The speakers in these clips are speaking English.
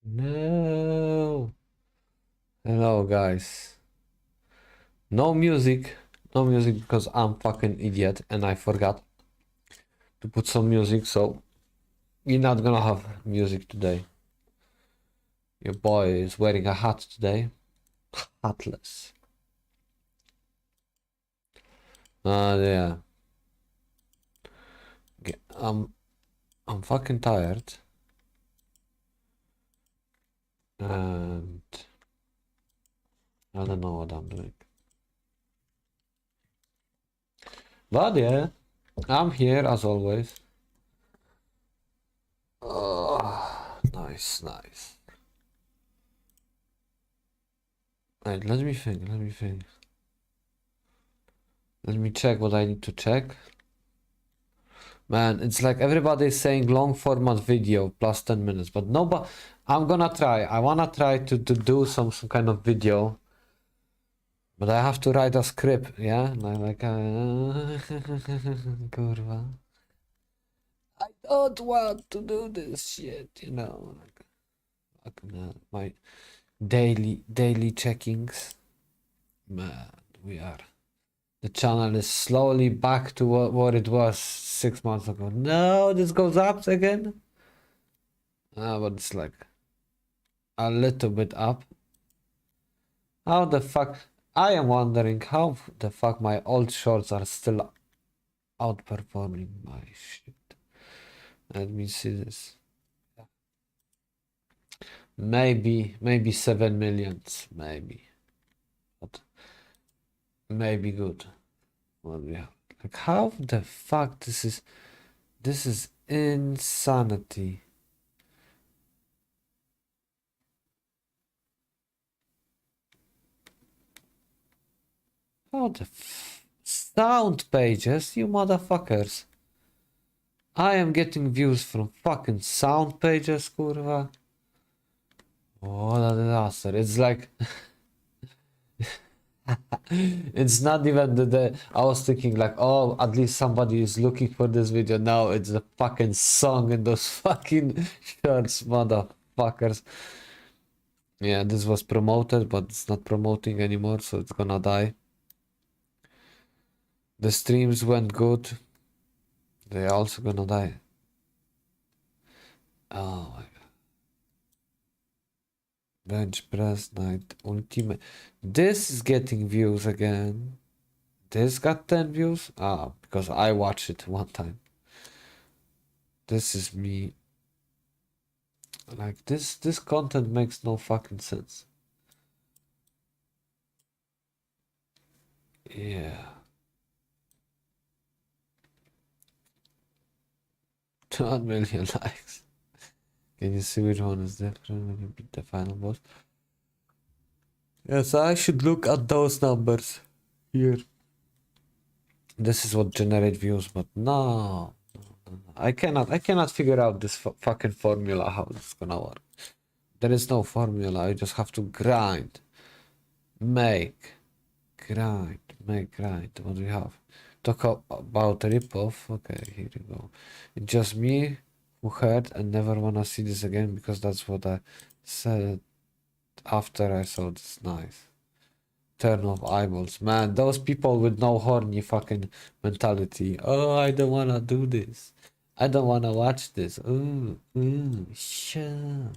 No. Hello, guys. No music. No music because I'm fucking idiot and I forgot to put some music, so we're not gonna have music today. Your boy is wearing a hat today. Hatless. Yeah. Okay, I'm fucking tired. And I don't know what I'm doing. But yeah, I'm here as always. Oh, nice, nice. Right, let me think. Let me check what I need to check. Man, it's like everybody's saying long format video plus 10 minutes, but no, but I'm gonna try. I wanna try to do some kind of video, but I have to write a script, yeah? Kurwa. I don't want to do this shit, you know. My daily checkings. Man, we are. The channel is slowly back to what it was 6 months ago. No, this goes up again. But it's like a little bit up. How the fuck? I am wondering how the fuck my old shorts are still outperforming my shit. Let me see this. Maybe 7 millions, maybe. But maybe good. What we have. Like how the fuck this is insanity. How the sound pages, you motherfuckers. I am getting views from fucking sound pages, kurwa. What a disaster. It's like it's not even the I was thinking like, oh, at least somebody is looking for this video. Now it's the fucking song in those fucking shirts, motherfuckers. Yeah, this was promoted, but it's not promoting anymore, so it's gonna die. The streams went good. They're also gonna die. Oh my god. Bench press night ultimate. This is getting views again. This got 10 views? Ah, because I watched it one time. This is me. Like this content makes no fucking sense. Yeah. 2 million likes. Can you see which one is different when you beat the final boss? Yes, I should look at those numbers here. This is what generate views, but no. I cannot figure out this fucking formula how it's gonna work. There is no formula. I just have to grind, grind. What do we have? Talk about ripoff. Okay, here you go. It's just me who heard and never wanna see this again because that's what I said after I saw this. Nice. Turn off eyeballs. Man, those people with no horny fucking mentality. Oh, I don't wanna do this. I don't wanna watch this. Ooh, sure.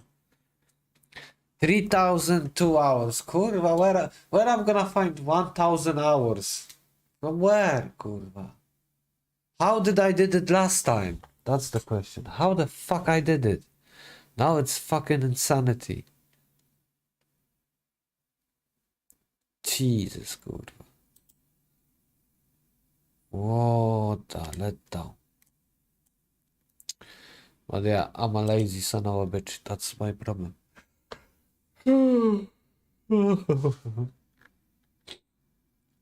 3,002 hours. Kurwa, where I'm gonna find 1,000 hours? From where, kurwa? How did I did it last time? That's the question. How the fuck I did it? Now it's fucking insanity. Jesus, kurwa. What a letdown. But yeah, I'm a lazy son of a bitch. That's my problem.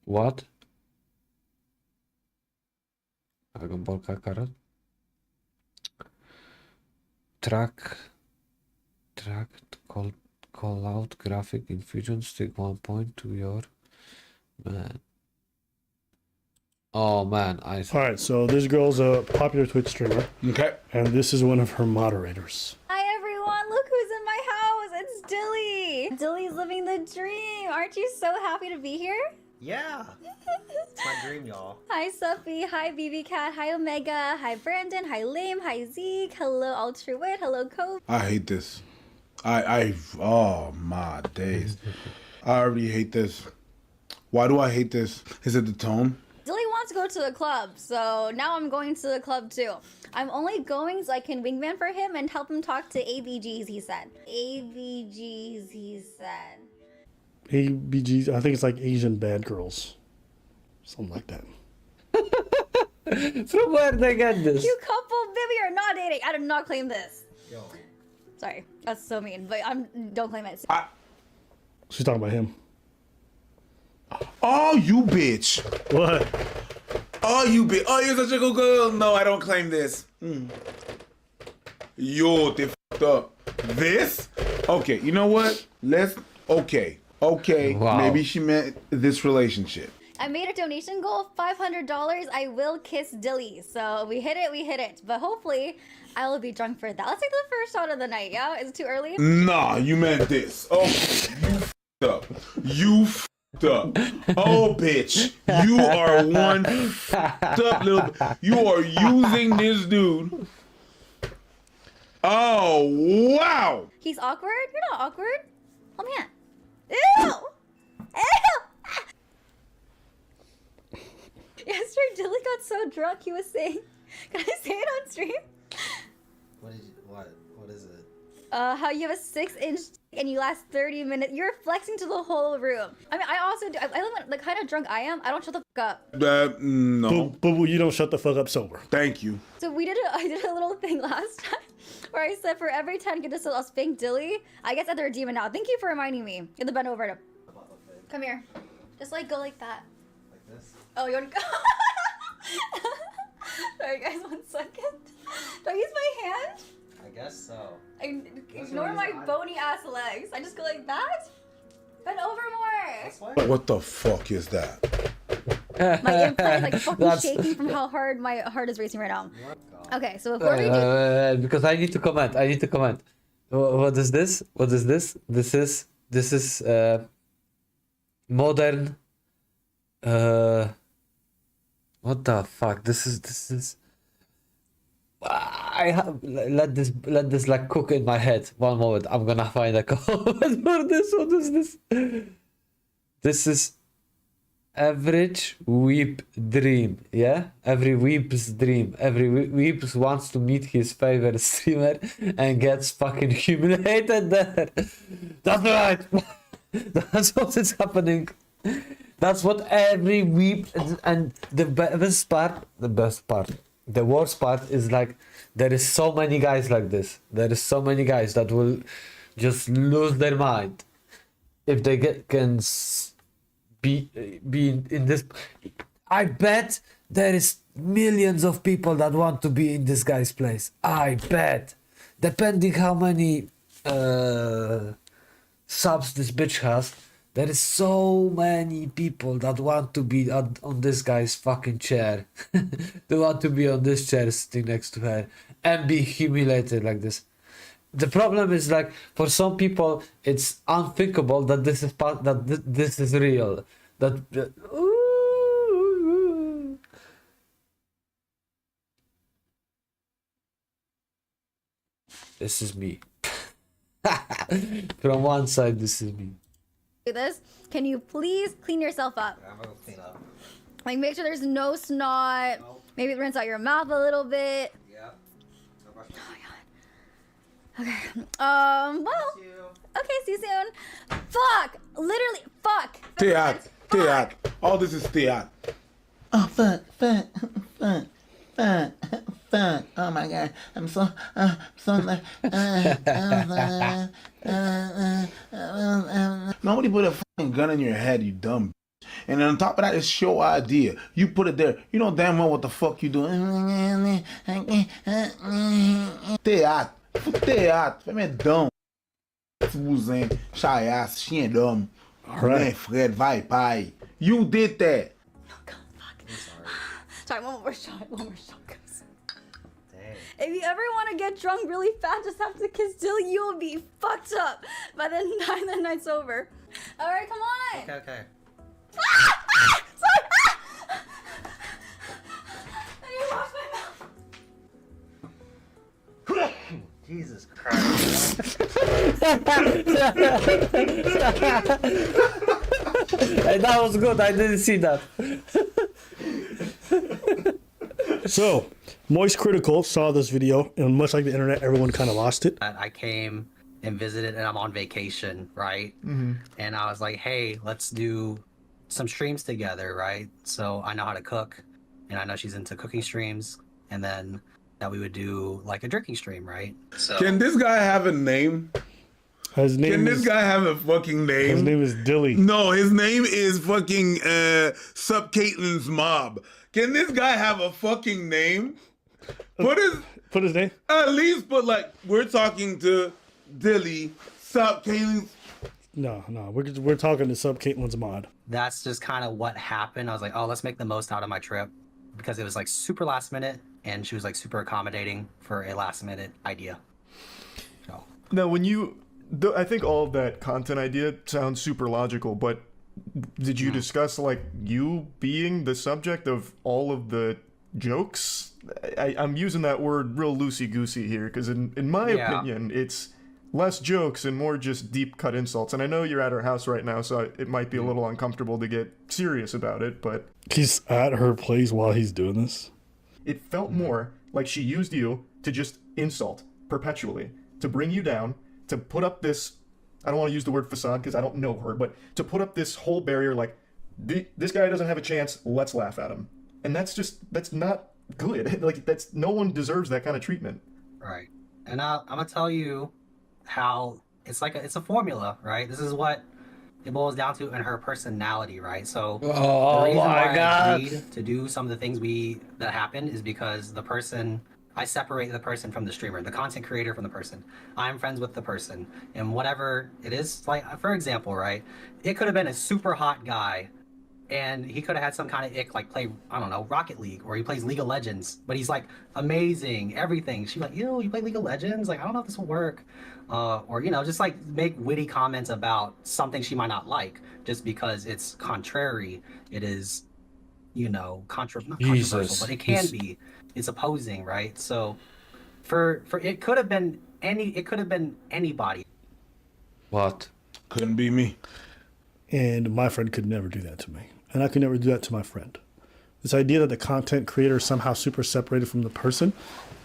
What? Dragon Ball Kakarot? Track, call out graphic infusion, stick 1 point to your man. Oh man, All right, so this girl's a popular Twitch streamer. Okay. And this is one of her moderators. Hi everyone, look who's in my house! Dilly's living the dream. Aren't you so happy to be here? Yeah, it's my dream, y'all. Hi, Suffy. Hi, BB Cat. Hi, Omega. Hi, Brandon. Hi, Lame. Hi, Zeke. Hello, Ultra Wit. Hello, Kobe. I hate this. Oh my days. I already hate this. Why do I hate this? Is it the tone? Dilly wants to go to the club, so now I'm going to the club too. I'm only going so I can wingman for him and help him talk to ABGs, he said. ABGs, he said. ABGs, I think it's like Asian bad girls. Something like that. From where they get this? You couple, baby, are not dating. I did not claim this. Yo. Sorry, that's so mean, but don't claim it. She's talking about him. Oh, you bitch. What? Oh, you bitch. Oh, you're such a good girl. No, I don't claim this. Yo, they f***ed up. This? Okay, you know what? Okay. Wow. Maybe she meant this relationship. I made a donation goal of $500. I will kiss Dilly. So we hit it. But hopefully, I will be drunk for that. Let's take the first shot of the night, yeah? Is it too early? Nah, you meant this. Oh, you f***ed up. You f***ed up. Oh, bitch. You are one f***ed up little... You are using this dude. Oh, wow. He's awkward? You're not awkward. Hold my hand. Ew! Ew! Yesterday, Dilly got so drunk, he was saying... Can I say it on stream? What is it? How you have a 6-inch and you last 30 minutes. You're flexing to the whole room. I mean, I also do. I live the kind of drunk I am. I don't shut the fuck up. No. But you don't shut the fuck up sober. Thank you. So I did a little thing last time where I said for every 10 good I'll spank Dilly. I guess I have to redeem it now. Thank you for reminding me. Get the bend over to. Come here. Just like go like that. Like this? Oh, you want to go? Sorry guys, 1 second. Do I use my hand? I guess so. Ignore my bony ass legs. I just go like that. Bend over more. That's why. What the fuck is that? My implant is like fucking That's- shaking from how hard my heart is racing right now. Okay, so before we do, Because I need to comment. What is this? This is modern. What the fuck? This is. I have let this like cook in my head. One moment, I'm gonna find a comment for this. What is this? This is average weep dream. Yeah, every weep's dream. Every weeps wants to meet his favorite streamer and gets fucking humiliated there. That's right. That's what is happening. That's what every weep and the best part, the worst part is like there is so many guys like this. There is so many guys that will just lose their mind if they be in this. I bet there is millions of people that want to be in this guy's place. I bet, depending how many subs this bitch has. There is so many people that want to be on this guy's fucking chair. They want to be on this chair sitting next to her and be humiliated like this. The problem is like for some people it's unthinkable that this is this is real. This is me. From one side, this is me. do this. Can you please clean yourself up? I'm gonna go clean up. Like make sure there's no snot. Nope. Maybe rinse out your mouth a little bit. Yeah. No question. Okay. Well. See you. Okay. See you soon. Fuck. Literally. Fuck. Theat. All this is theat. Oh, fuck. Oh my god, I'm so Nobody put a fucking gun in your head, you dumb bitch. And on top of that, it's your idea. You put it there. You know damn well what the fuck you doing. Theat. Fais mes dents. Fousin, chaiasse, chien d'homme. Right. Fred, vai, pai. You did that. Oh, God, fuck. Sorry. One more shot, guys. Dang. If you ever want to get drunk really fast, just have to kiss Dilly. You will be fucked up by the time the night's over. All right, come on. Okay, okay. Sorry. I need to wash my mouth. Jesus Christ. Hey, that was good. I didn't see that. So, Moist Critical saw this video, and much like the internet, everyone kind of lost it. I came and visited, and I'm on vacation, right? And I was like, hey, let's do some streams together, right? So I know how to cook, and I know she's into cooking streams, and then that we would do like a drinking stream, right? So Can this guy have a name? His name Can is, this guy have a fucking name? His name is Dilly. No, his name is fucking Sup Caitlin's Mob. Can this guy have a fucking name? Put his name. at least put like we're talking to Dilly, Sup Caitlin's. No, we're talking to Sub Caitlin's mod. that's just kind of what happened. I was like, oh, let's make the most out of my trip because it was like super last minute, and she was like super accommodating for a last minute idea. So Now, when you, I think all of that content idea sounds super logical, but did you discuss like you being the subject of all of the jokes? I'm using that word real loosey goosey here because in my Yeah. opinion, it's less jokes and more just deep cut insults. And I know you're at her house right now, so it might be a little uncomfortable to get serious about it, but He's at her place while he's doing this. it felt more like she used you to just insult perpetually, to bring you down, to put up this, I don't want to use the word facade because I don't know her, but to put up this whole barrier like, this guy doesn't have a chance, let's laugh at him. And that's not good. Like, no one deserves that kind of treatment. right, and I'm gonna tell you how it's like it's a formula, right? This is what it boils down to in her personality, right? So Oh the reason my why I God. agreed to do some of the things that happened is because I separate the person from the streamer, the content creator from the person. I'm friends with the person, and whatever it is, like for example, right? It could have been a super hot guy, and he could have had some kind of ick, like play, I don't know, Rocket League, or he plays League of Legends, but he's like amazing, everything. She's like, ew, you play League of Legends? Like, I don't know if this will work. Or, just like make witty comments about something she might not like, just because it's contrary. It is, not controversial, Jesus. but it can be. It's opposing, right? So for it could have been anybody. What? Couldn't be me. And my friend could never do that to me. And I could never do that to my friend. This idea that the content creator is somehow super separated from the person.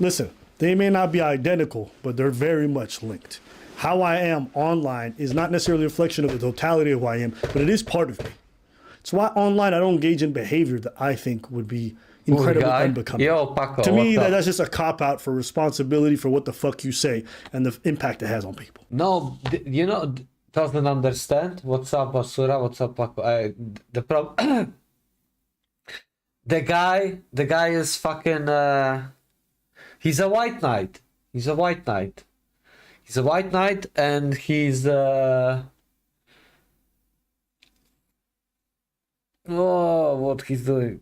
Listen, they may not be identical, but they're very much linked. How I am online is not necessarily a reflection of the totality of who I am, but it is part of me. It's why online I don't engage in behavior that I think would be incredibly guy. unbecoming. Yo, Paco, to me, what's up? that's just a cop-out for responsibility for what the fuck you say and the impact it has on people. No, doesn't understand. What's up, Basura? What's up, Paco? The problem. The guy is fucking. He's a white knight. He's a white knight, and he's. Oh, what he's doing?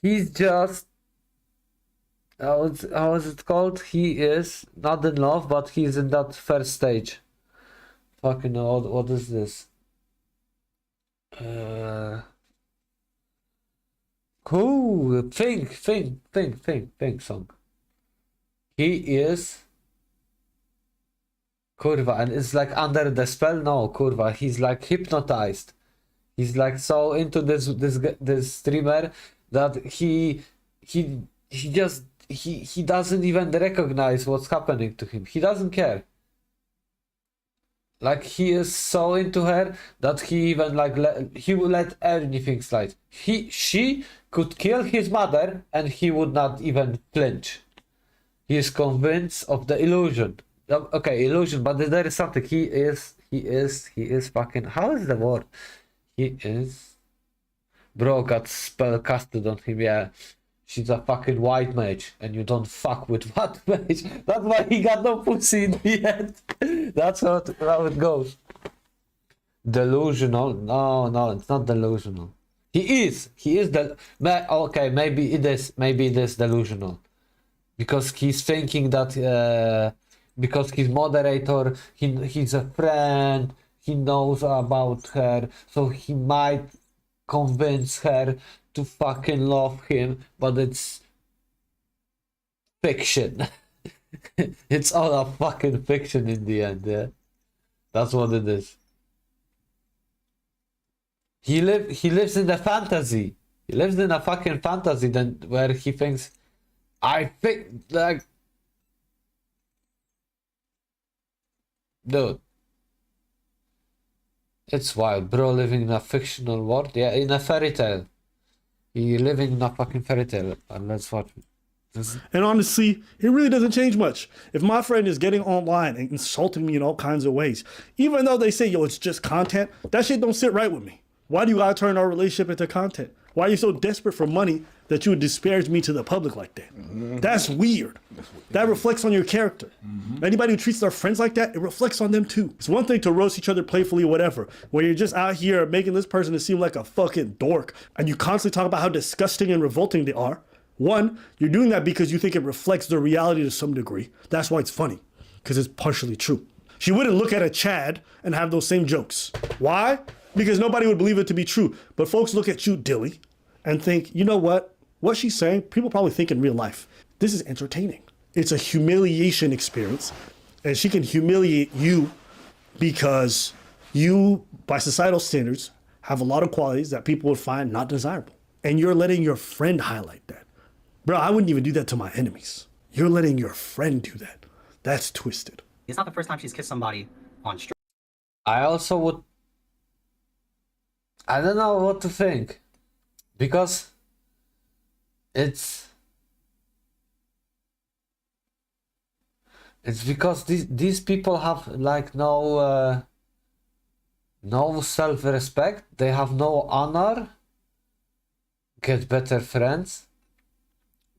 He's just. How is it called? He is not in love, but he's in that first stage. Fucking hell, what is this? Cool. Think song. He is. Kurwa, and it's like under the spell. No, kurwa, he's like hypnotized. He's like so into this streamer that he doesn't even recognize what's happening to him. He doesn't care. Like he is so into her that he even he will let anything slide. She could kill his mother and he would not even flinch. He is convinced of the illusion. Okay, illusion, but there is something. He is fucking. How is the word? He is. Bro got spell casted on him. Yeah, she's a fucking white mage, and you don't fuck with white mage. That's why he got no pussy in the end. That's how it goes. Delusional? No, it's not delusional. He is okay, maybe it is delusional. because he's thinking that because he's moderator, he's a friend, he knows about her, so he might convince her to fucking love him, but it's fiction. It's all a fucking fiction in the end, yeah. That's what it is. He lives in a fantasy. He lives in a fucking fantasy then where he thinks I think like dude. It's wild, bro, living in a fictional world. Yeah, in a fairy tale. He living in a fucking fairy tale. And that's what And honestly, it really doesn't change much. If my friend is getting online and insulting me in all kinds of ways, even though they say, yo, it's just content, that shit don't sit right with me. Why do you gotta turn our relationship into content? Why are you so desperate for money that you would disparage me to the public like that? That's weird. That reflects on your character. Anybody who treats their friends like that, it reflects on them too. It's one thing to roast each other playfully or whatever, where you're just out here making this person seem like a fucking dork, and you constantly talk about how disgusting and revolting they are. One, you're doing that because you think it reflects their reality to some degree. That's why it's funny, because it's partially true. She wouldn't look at a Chad and have those same jokes. Why? Because nobody would believe it to be true. But folks look at you, Dilly, and think, you know what? What she's saying, people probably think in real life. This is entertaining. It's a humiliation experience, and she can humiliate you because you, by societal standards, have a lot of qualities that people would find not desirable. And you're letting your friend highlight that. Bro, I wouldn't even do that to my enemies. You're letting your friend do that. That's twisted. It's not the first time she's kissed somebody on stream. I also would I don't know what to think. Because it's because these people have like no self-respect, they have no honor, get better friends.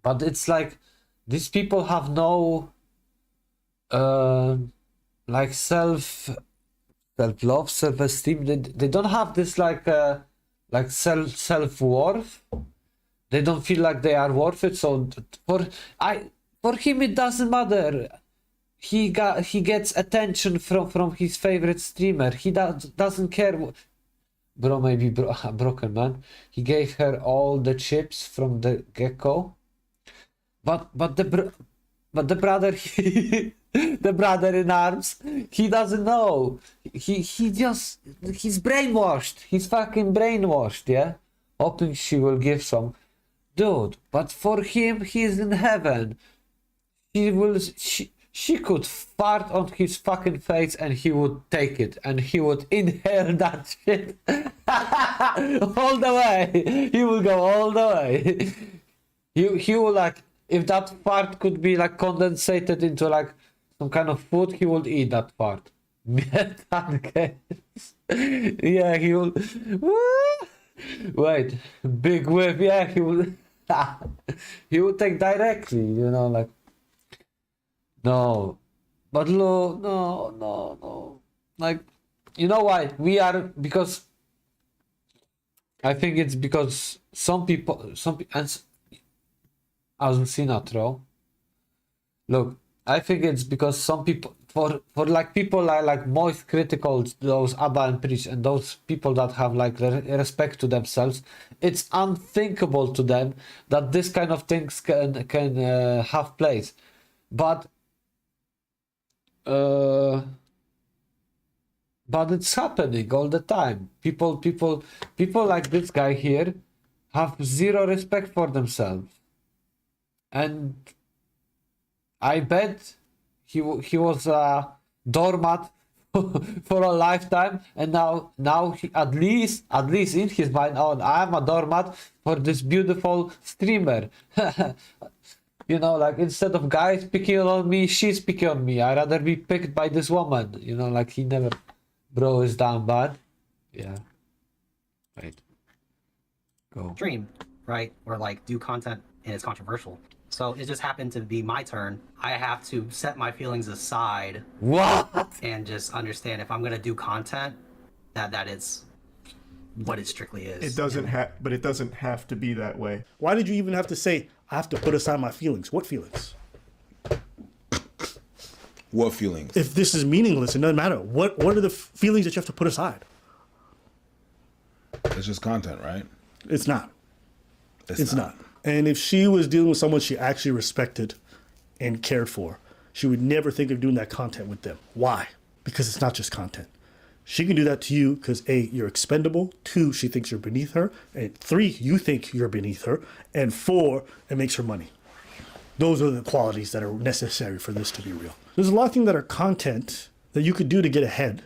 But it's like these people have no like self-love, self-esteem. They don't have this like self-worth. They don't feel like they are worth it. So for him it doesn't matter. He gets attention from his favorite streamer. He doesn't care. Bro, maybe broken man. He gave her all the chips from the get-go. But the brother, the brother in arms, he doesn't know. He's brainwashed. He's fucking brainwashed, yeah? Hoping she will give some. Dude, but for him, he's in heaven. She could fart on his fucking face and he would take it and he would inhale that shit all the way. He will go all the way. He will like, if that fart could be like condensated into like some kind of food, he would eat that fart. Yeah, he will. Wait, big whip. Yeah, he will. He would take directly, you know, like. No, but no. Like, you know why? Because I think it's because some people, as Sinatra. Look, I think it's because some people, for like people like Moist Critical, those Abba and Preach, and those people that have like respect to themselves, it's unthinkable to them that this kind of things can have place, but it's happening all the time. People like this guy here have zero respect for themselves. And I bet he was a doormat for a lifetime, and now he, at least in his mind, oh, I'm a doormat for this beautiful streamer. You know, like instead of guys picking on me, she's picking on me. I'd rather be picked by this woman. You know, like he never, bro, is down bad. Yeah. Right. Go. Stream, right? Or like do content and it's controversial. So it just happened to be my turn. I have to set my feelings aside. What? And just understand if I'm gonna do content, that it's what it strictly is. It doesn't have, but it doesn't have to be that way. Why did you even have to say, I have to put aside my feelings? What feelings? What feelings? If this is meaningless, it doesn't matter. What are the feelings that you have to put aside? It's just content, right? It's not. It's not. And if she was dealing with someone she actually respected and cared for, she would never think of doing that content with them. Why? Because it's not just content. She can do that to you because A, you're expendable. 2, she thinks you're beneath her. And 3, you think you're beneath her. And 4, it makes her money. Those are the qualities that are necessary for this to be real. There's a lot of things that are content that you could do to get ahead,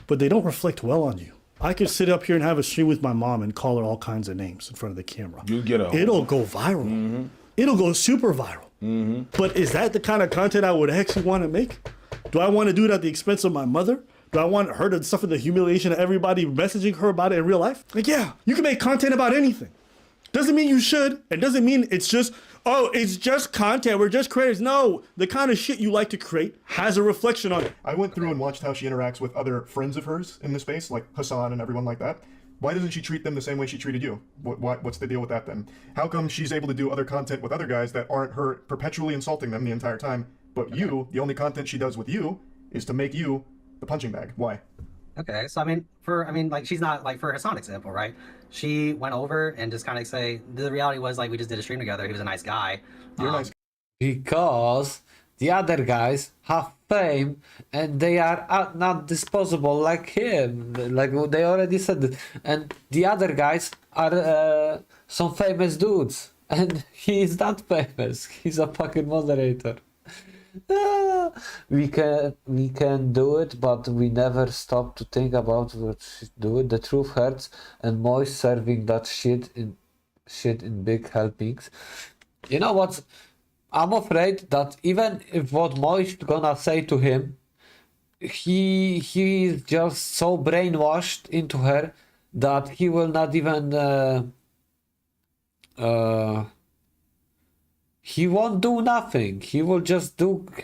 but they don't reflect well on you. I could sit up here and have a stream with my mom and call her all kinds of names in front of the camera. You get a. It'll go viral. Mm-hmm. It'll go super viral. Mm-hmm. But is that the kind of content I would actually want to make? Do I want to do it at the expense of my mother? Do I want her to suffer the humiliation of everybody messaging her about it in real life? Like, yeah, you can make content about anything. Doesn't mean you should. It doesn't mean it's just, oh, it's just content. We're just creators. No, the kind of shit you like to create has a reflection on it. I went through and watched how she interacts with other friends of hers in the space, like Hassan and everyone like that. Why doesn't she treat them the same way she treated you? What's the deal with that then? How come she's able to do other content with other guys that aren't her perpetually insulting them the entire time, but you, the only content she does with you is to make you the punching bag? Why? Okay, so like she's not like for Hassan example, right? She went over and just kind of say the reality was like we just did a stream together. He was a nice guy. You're a nice Because the other guys have fame and they are not disposable like him. Like they already said it. And the other guys are some famous dudes. And he is not famous. He's a fucking moderator. We can do it, but we never stop to think about what we do it. The truth hurts, and Moist serving that shit in big helpings. You know what? I'm afraid that even if what Moist gonna say to him, he is just so brainwashed into her that he will not even he won't do nothing. He will just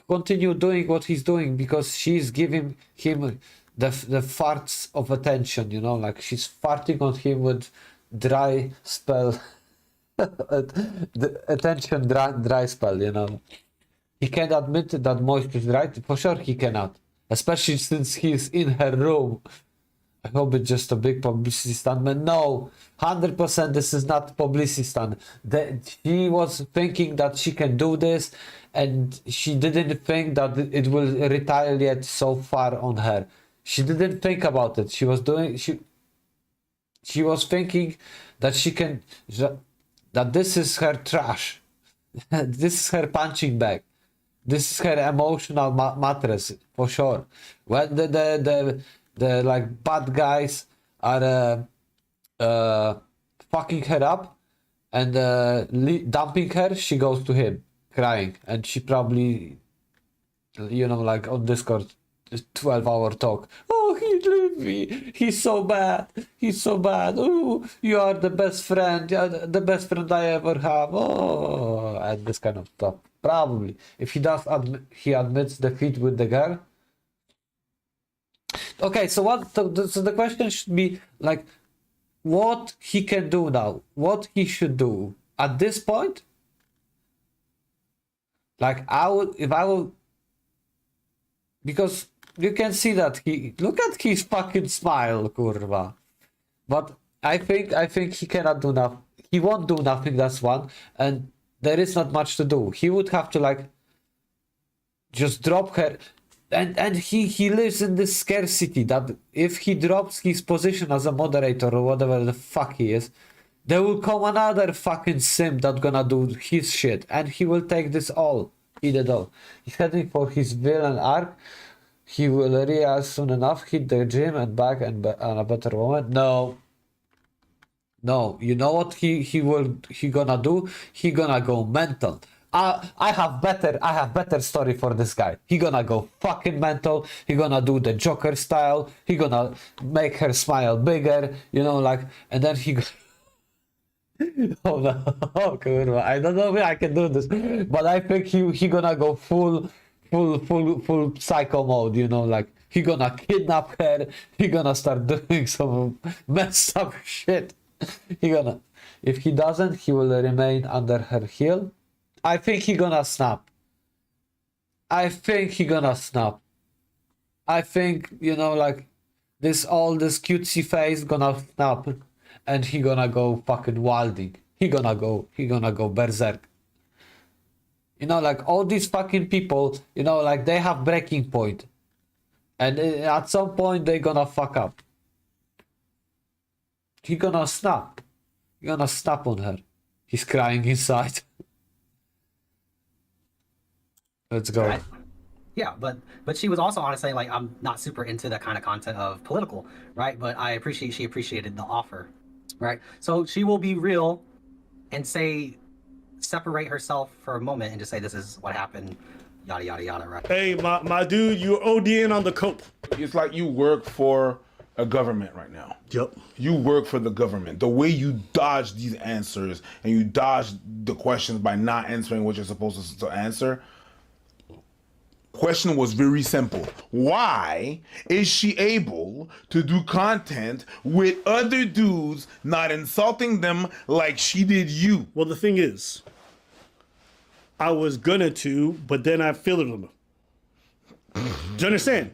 continue doing what he's doing because she's giving him the farts of attention, you know, like she's farting on him with dry spell. The attention dry spell, you know. He can't admit that Moist is right. For sure he cannot. Especially since he's in her room. I hope it's just a big publicity stunt, but no, 100% this is not publicity stunt. She was thinking that she can do this, and she didn't think that it will retaliate so far on her. She didn't think about it. She was thinking that she can, that this is her trash. This is her punching bag. This is her emotional mattress, for sure. When the like bad guys are fucking her up and dumping her, she goes to him crying, and she probably, you know, like on Discord, 12-hour talk. Oh, he left me. He's so bad. He's so bad. Oh, you are the best friend. You're the best friend I ever have. Oh, and this kind of stuff. Probably, if he does, he admits defeat with the girl. Okay, so so the question should be like, what he can do now, what he should do at this point. Like if I will, because you can see that look at his fucking smile, kurwa. But I think he cannot do nothing. He won't do nothing. That's one, and there is not much to do. He would have to like just drop her. And he lives in this scarcity that if he drops his position as a moderator or whatever the fuck he is, there will come another fucking simp that's gonna do his shit, and he will take this all, eat it all. He's heading for his villain arc. He will realize soon enough, hit the gym and back and a better moment. No, you know what he gonna do? He gonna go mental. I have better story for this guy. He gonna go fucking mental. He gonna do the Joker style. He gonna make her smile bigger, you know, like, and then he. Oh no, oh kurwa, I don't know if I can do this, but I think he gonna go full psycho mode, you know, like he gonna kidnap her. He gonna start doing some messed up shit. If he doesn't, he will remain under her heel. I think he gonna snap. I think he gonna snap. I think, you know, like this cutesy face gonna snap, and he gonna go fucking wilding. He gonna go berserk. You know, like all these fucking people, you know, like they have breaking point, and at some point they gonna fuck up. He gonna snap. He gonna snap on her. He's crying inside. Let's go. Right? Yeah, but she was also honestly like, I'm not super into that kind of content of political, right? But she appreciated the offer, right? So she will be real and separate herself for a moment and just say this is what happened, yada yada yada, right? Hey, my dude, you're ODing on the cope. It's like you work for a government right now. Yep. You work for the government. The way you dodge these answers and you dodge the questions by not answering what you're supposed to answer. Question was very simple. Why is she able to do content with other dudes, not insulting them like she did you? Well, the thing is, I was gonna to, but then I filled them. Do you understand?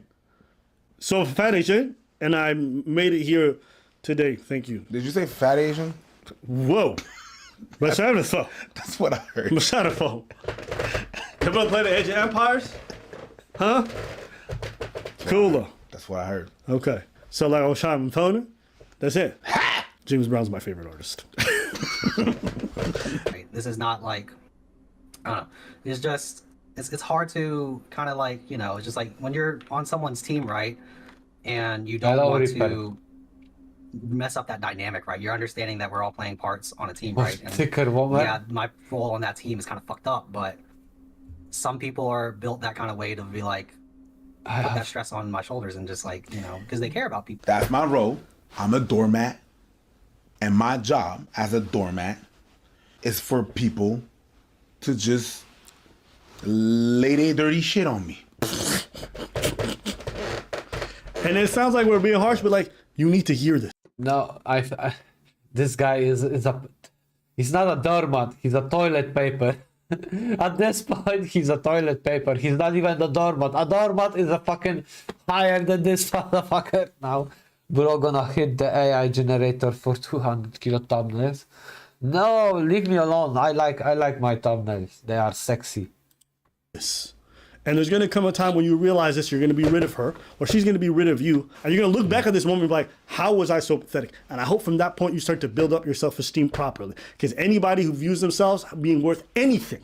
So fat Asian, and I made it here today. Thank you. Did you say fat Asian? Whoa. Masharafo. That's what I heard. Masharafo. Ever play the Age of Empires? Huh? Cooler. That's what I heard. Okay. So like I was trying to phone it. That's it. James Brown's my favorite artist. Right? This is not like, I don't know. It's just, it's hard to kind of like, you know, it's just like when you're on someone's team, right? And you don't want to mess up that dynamic, right? You're understanding that we're all playing parts on a team, right? And yeah, my role on that team is kind of fucked up, but some people are built that kind of way to be like, put that stress on my shoulders and just like, you know, because they care about people. That's my role. I'm a doormat. And my job as a doormat is for people to just lay their dirty shit on me. And it sounds like we're being harsh, but like, you need to hear this. No, this guy he's not a doormat, he's a toilet paper. At this point, he's a toilet paper. He's not even a doormat. A doormat is a fucking higher than this motherfucker. Now, bro, gonna hit the AI generator for 200 kilo thumbnails. No, leave me alone. I like my thumbnails. They are sexy. And there's gonna come a time when you realize this, you're gonna be rid of her, or she's gonna be rid of you, and you're gonna look back at this moment and be like, how was I so pathetic? And I hope from that point you start to build up your self-esteem properly. Because anybody who views themselves being worth anything,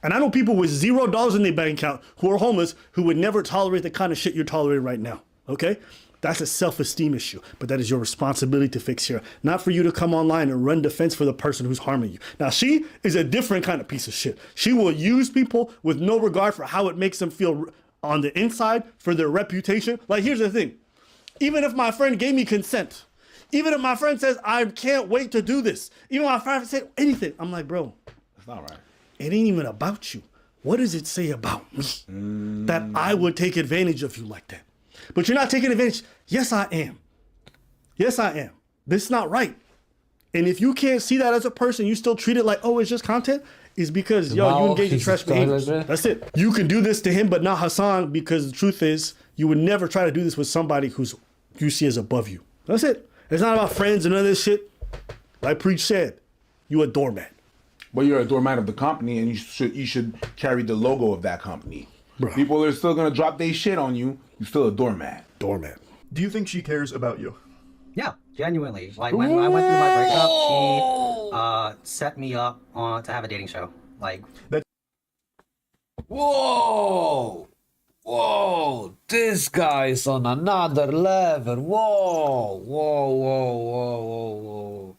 and I know people with $0 in their bank account who are homeless who would never tolerate the kind of shit you're tolerating right now. Okay? That's a self-esteem issue, but that is your responsibility to fix here. Not for you to come online and run defense for the person who's harming you. Now, she is a different kind of piece of shit. She will use people with no regard for how it makes them feel on the inside, for their reputation. Like, here's the thing. Even if my friend gave me consent, even if my friend says, I can't wait to do this, even if my friend said anything, I'm like, bro, That's not right. it ain't even about you. What does it say about me that I would take advantage of you like that? But you're not taking advantage. Yes, I am. Yes, I am. This is not right. And if you can't see that as a person, you still treat it like, oh, it's just content, is because, yo, you engage in trash behaviors. That's it. You can do this to him, but not Hassan, because the truth is, you would never try to do this with somebody who's you see as above you. That's it. It's not about friends and none of this shit. Like Preach said, you a doormat. But you're a doormat of the company, and you should carry the logo of that company. Bro. People are still gonna drop their shit on you. You're still a doormat. Doormat. Do you think she cares about you? Yeah, genuinely. Like when I went through my breakup, she set me up to have a dating show. Like Whoa! Whoa! This guy is on another level. Whoa! Whoa! Whoa! Whoa! Whoa! Whoa!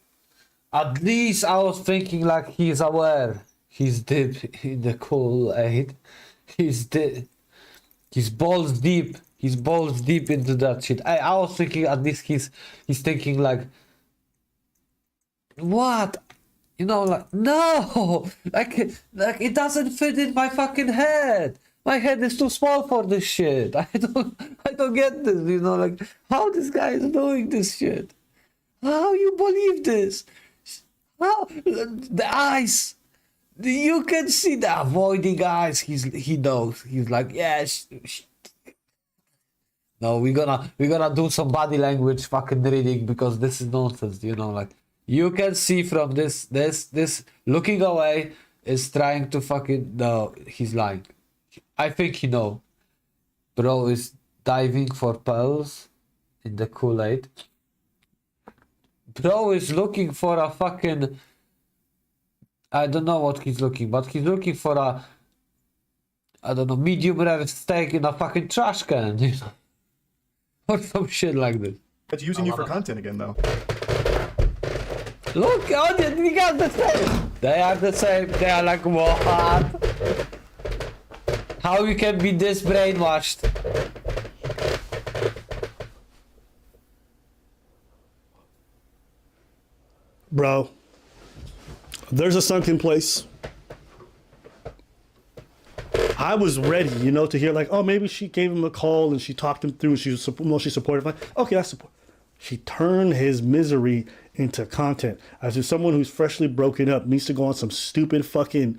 At least I was thinking like he's aware. He's deep in the Kool-Aid. He's balls deep. He's balls deep into that shit. I was thinking at least he's thinking like, what? You know, like, no, like it doesn't fit in my fucking head. My head is too small for this shit. I don't get this. You know, like how this guy is doing this shit. How you believe this? How the eyes, You can see the avoiding eyes. He knows. He's like, yeah. No, we're gonna do some body language fucking reading because this is nonsense. Like you can see from this looking away is trying to fucking no. He's lying. I think he know. Bro is diving for pearls in the Kool-Aid. Bro is looking for a fucking. I don't know what he's looking, but he's looking for a. I don't know, medium rare steak in a fucking trash can, or some shit like this. That's using you for content again, though. Look, we got the same. They are the same. They are like, what? How you can be this brainwashed? Bro, there's a sunken place. I was ready, to hear like, oh, maybe she gave him a call and she talked him through and she was mostly supportive. Like, okay, that's support. She turned his misery into content. As if someone who's freshly broken up needs to go on some stupid fucking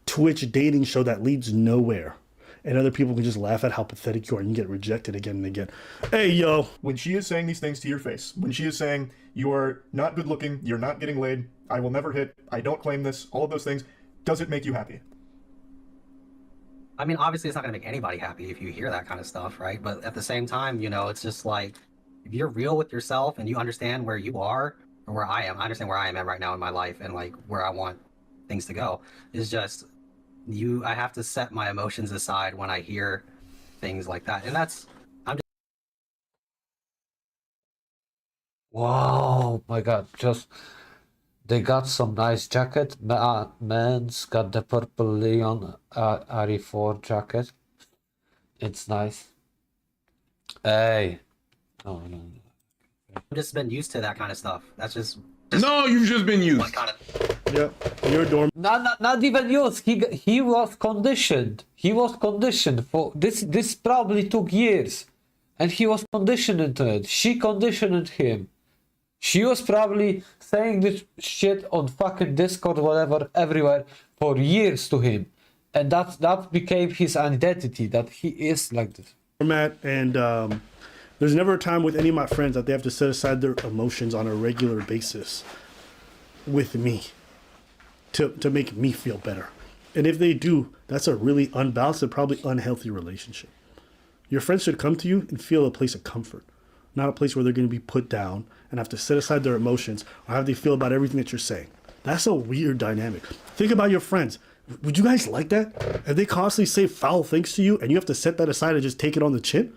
Twitch dating show that leads nowhere. And other people can just laugh at how pathetic you are and you get rejected again and again. Hey, yo. When she is saying these things to your face, when she is saying, you are not good looking, you're not getting laid, I will never hit, I don't claim this, all of those things, does it make you happy? I mean, obviously, it's not going to make anybody happy if you hear that kind of stuff, right? But at the same time, it's just like, if you're real with yourself and you understand where you are or where I am, I understand where I am at right now in my life and like where I want things to go. It's just I have to set my emotions aside when I hear things like that, and Wow, my God! They got some nice jacket. Man's got the purple Leon RE4 jacket. It's nice. Hey. No. I've just been used to that kind of stuff. That's just No, you've just been used. what kind of. Yep, you're a dorm. Not even used. He was conditioned. He was conditioned for this. This probably took years, and he was conditioned into it. She conditioned him. She was probably saying this shit on fucking Discord, whatever, everywhere for years to him, and that became his identity. That he is like this. Format and there's never a time with any of my friends that they have to set aside their emotions on a regular basis with me to make me feel better. And if they do, that's a really unbalanced and probably unhealthy relationship. Your friends should come to you and feel a place of comfort, not a place where they're going to be put down and have to set aside their emotions or how they feel about everything that you're saying. That's a weird dynamic. Think about your friends. Would you guys like that? If they constantly say foul things to you and you have to set that aside and just take it on the chin?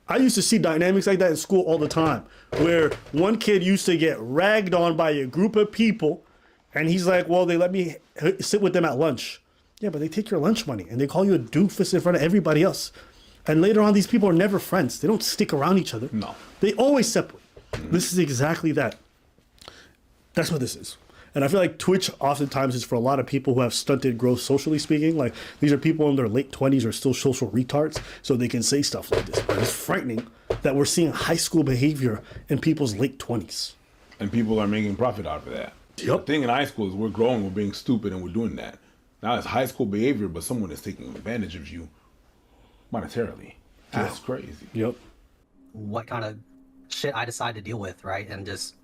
I used to see dynamics like that in school all the time, where one kid used to get ragged on by a group of people, and he's like, well, they let me sit with them at lunch. Yeah, but they take your lunch money, and they call you a doofus in front of everybody else. And later on, these people are never friends. They don't stick around each other. No. They always separate. This is exactly that. That's what this is. And I feel like Twitch oftentimes is for a lot of people who have stunted growth socially speaking. Like, these are people in their late 20s or still social retards, so they can say stuff like this. But it's frightening that we're seeing high school behavior in people's late 20s. And people are making profit out of that. Yep. The thing in high school is we're growing, we're being stupid, and we're doing that. Now it's high school behavior, but someone is taking advantage of you monetarily. That's crazy. Yep. What kind of shit I decide to deal with, right? And just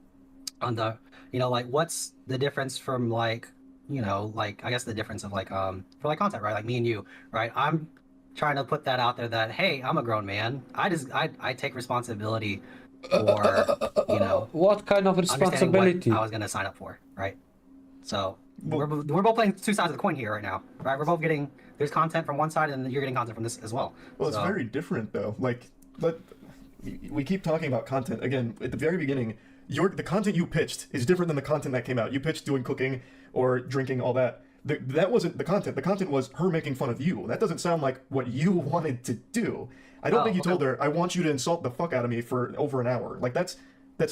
on the, like, what's the difference from like, I guess the difference of like, for like content, right? Like me and you, right? I'm trying to put that out there that, hey, I'm a grown man. I take responsibility for, What kind of understanding responsibility? what I was going to sign up for, right? So we're both playing two sides of the coin here right now, right? We're both getting, there's content from one side and you're getting content from this as well. Well, it's So- very different though. Like, we keep talking about content again. At the very beginning, the content you pitched is different than the content that came out. You pitched doing cooking or drinking, all that. That wasn't the content. The content was her making fun of you. That doesn't sound like what you wanted to do. I don't think you told her, I want you to insult the fuck out of me for over an hour. Like, that's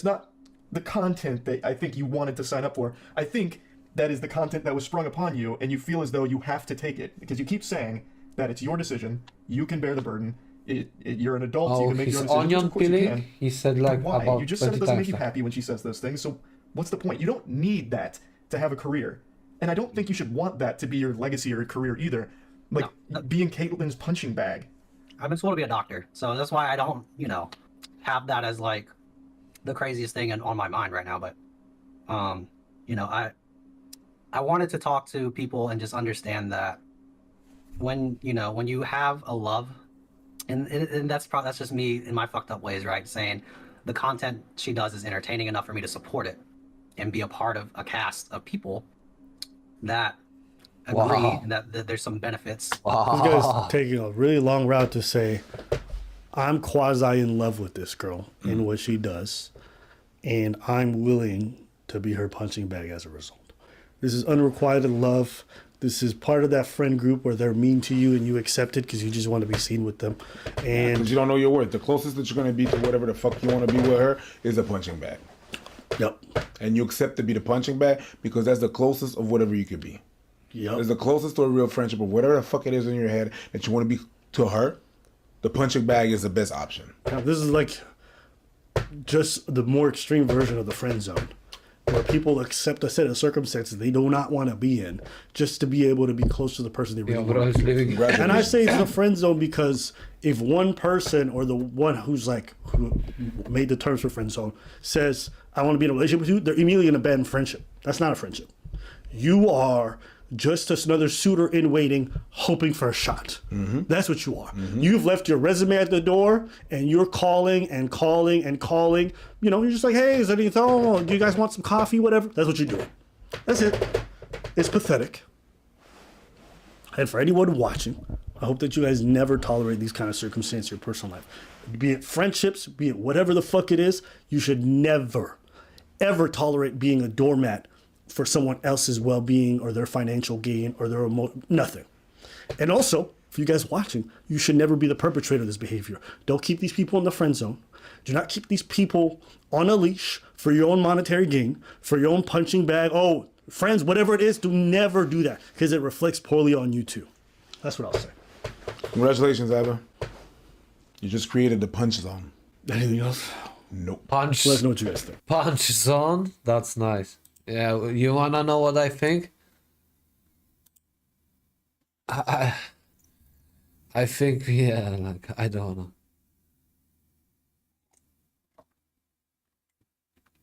not the content that I think you wanted to sign up for. I think that is the content that was sprung upon you, and you feel as though you have to take it because you keep saying that it's your decision. You can bear the burden. You're an adult. You can make his your own decisions. onion Of course you peeling? can. He said like Why? about You just said it 20 doesn't make times you now. happy when she says those things. So what's the point? You don't need that to have a career. And I don't think you should want that to be your legacy or career either. Like being Caitlin's punching bag. I've been told to be a doctor, so that's why I don't, have that as like the craziest thing on my mind right now. But, I wanted to talk to people and just understand that when you have a love, and that's just me in my fucked up ways, right? Saying the content she does is entertaining enough for me to support it and be a part of a cast of people that agree that there's some benefits. This guy's taking a really long route to say, I'm quasi in love with this girl and what she does, and I'm willing to be her punching bag as a result. This is unrequited love. This is part of that friend group where they're mean to you and you accept it because you just want to be seen with them. And Because you don't know your worth. The closest that you're going to be to whatever the fuck you want to be with her is a punching bag. Yep. And you accept to be the punching bag because that's the closest of whatever you could be. Yep. It's the closest to a real friendship or whatever the fuck it is in your head that you want to be to her. The punching bag is the best option. Now, this is like just the more extreme version of the friend zone, where people accept a set of circumstances they do not want to be in just to be able to be close to the person they really Bro, want is to be. living. And I say it's the friend zone because if one person or the one who made the terms for friend zone says, I want to be in a relationship with you, they're immediately going to abandon friendship. That's not a friendship. You are just another suitor in waiting, hoping for a shot. That's what you are. You've left your resume at the door, and you're calling and calling and calling. You're just like, hey, is there anything? Oh, do you guys want some coffee? Whatever. That's what you're doing. That's it. It's pathetic. And for anyone watching, I hope that you guys never tolerate these kind of circumstances in your personal life. Be it friendships, be it whatever the fuck it is, you should never, ever tolerate being a doormat for someone else's well-being or their financial gain or their nothing. And also, for you guys watching, you should never be the perpetrator of this behavior. Don't keep these people in the friend zone. Do not keep these people on a leash for your own monetary gain, for your own punching bag. Oh, friends, whatever it is, never do that because it reflects poorly on you too. That's what I'll say. Congratulations, Ava. You just created the punch zone. Anything else? Nope. Punch. Let us know what you guys think. Punch zone. That's nice. Yeah, you wanna know what I think? I think, yeah, like, I don't know.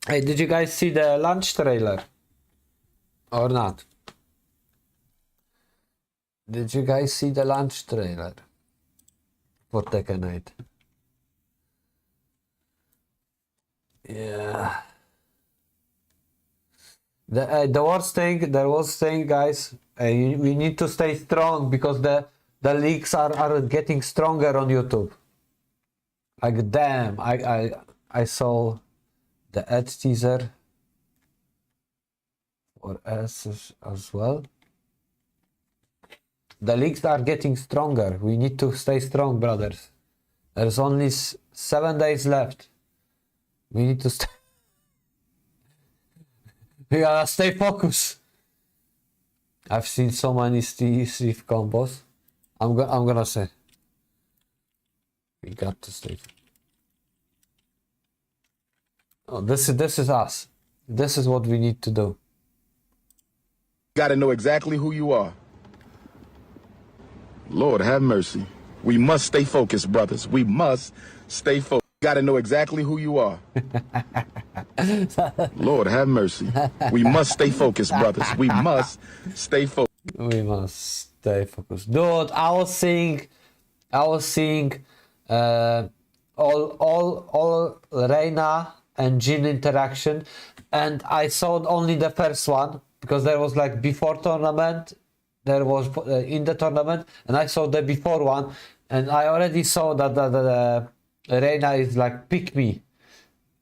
Hey, did you guys see the launch trailer? Or not? Did you guys see the launch trailer for Tekken 8? Yeah. The worst thing, guys, we need to stay strong because the leaks are getting stronger on YouTube. Like, damn, I saw the ad teaser for us as well. The leaks are getting stronger. We need to stay strong, brothers. There's only 7 days left. We need to stay. We gotta stay focused. I've seen so many Steve combos. I'm gonna say we got to stay. Oh, this is us. This is what we need to do. Got to know exactly who you are. Lord have mercy. We must stay focused, brothers. We must stay focused. Got to know exactly who you are. Lord have mercy. We must stay focused, brothers. We must stay focused. We must stay focused, dude. I was seeing all Reina and Jin interaction, and I saw only the first one because there was like before tournament, there was in the tournament, and I saw the before one, and I already saw that the Reina is like pick me,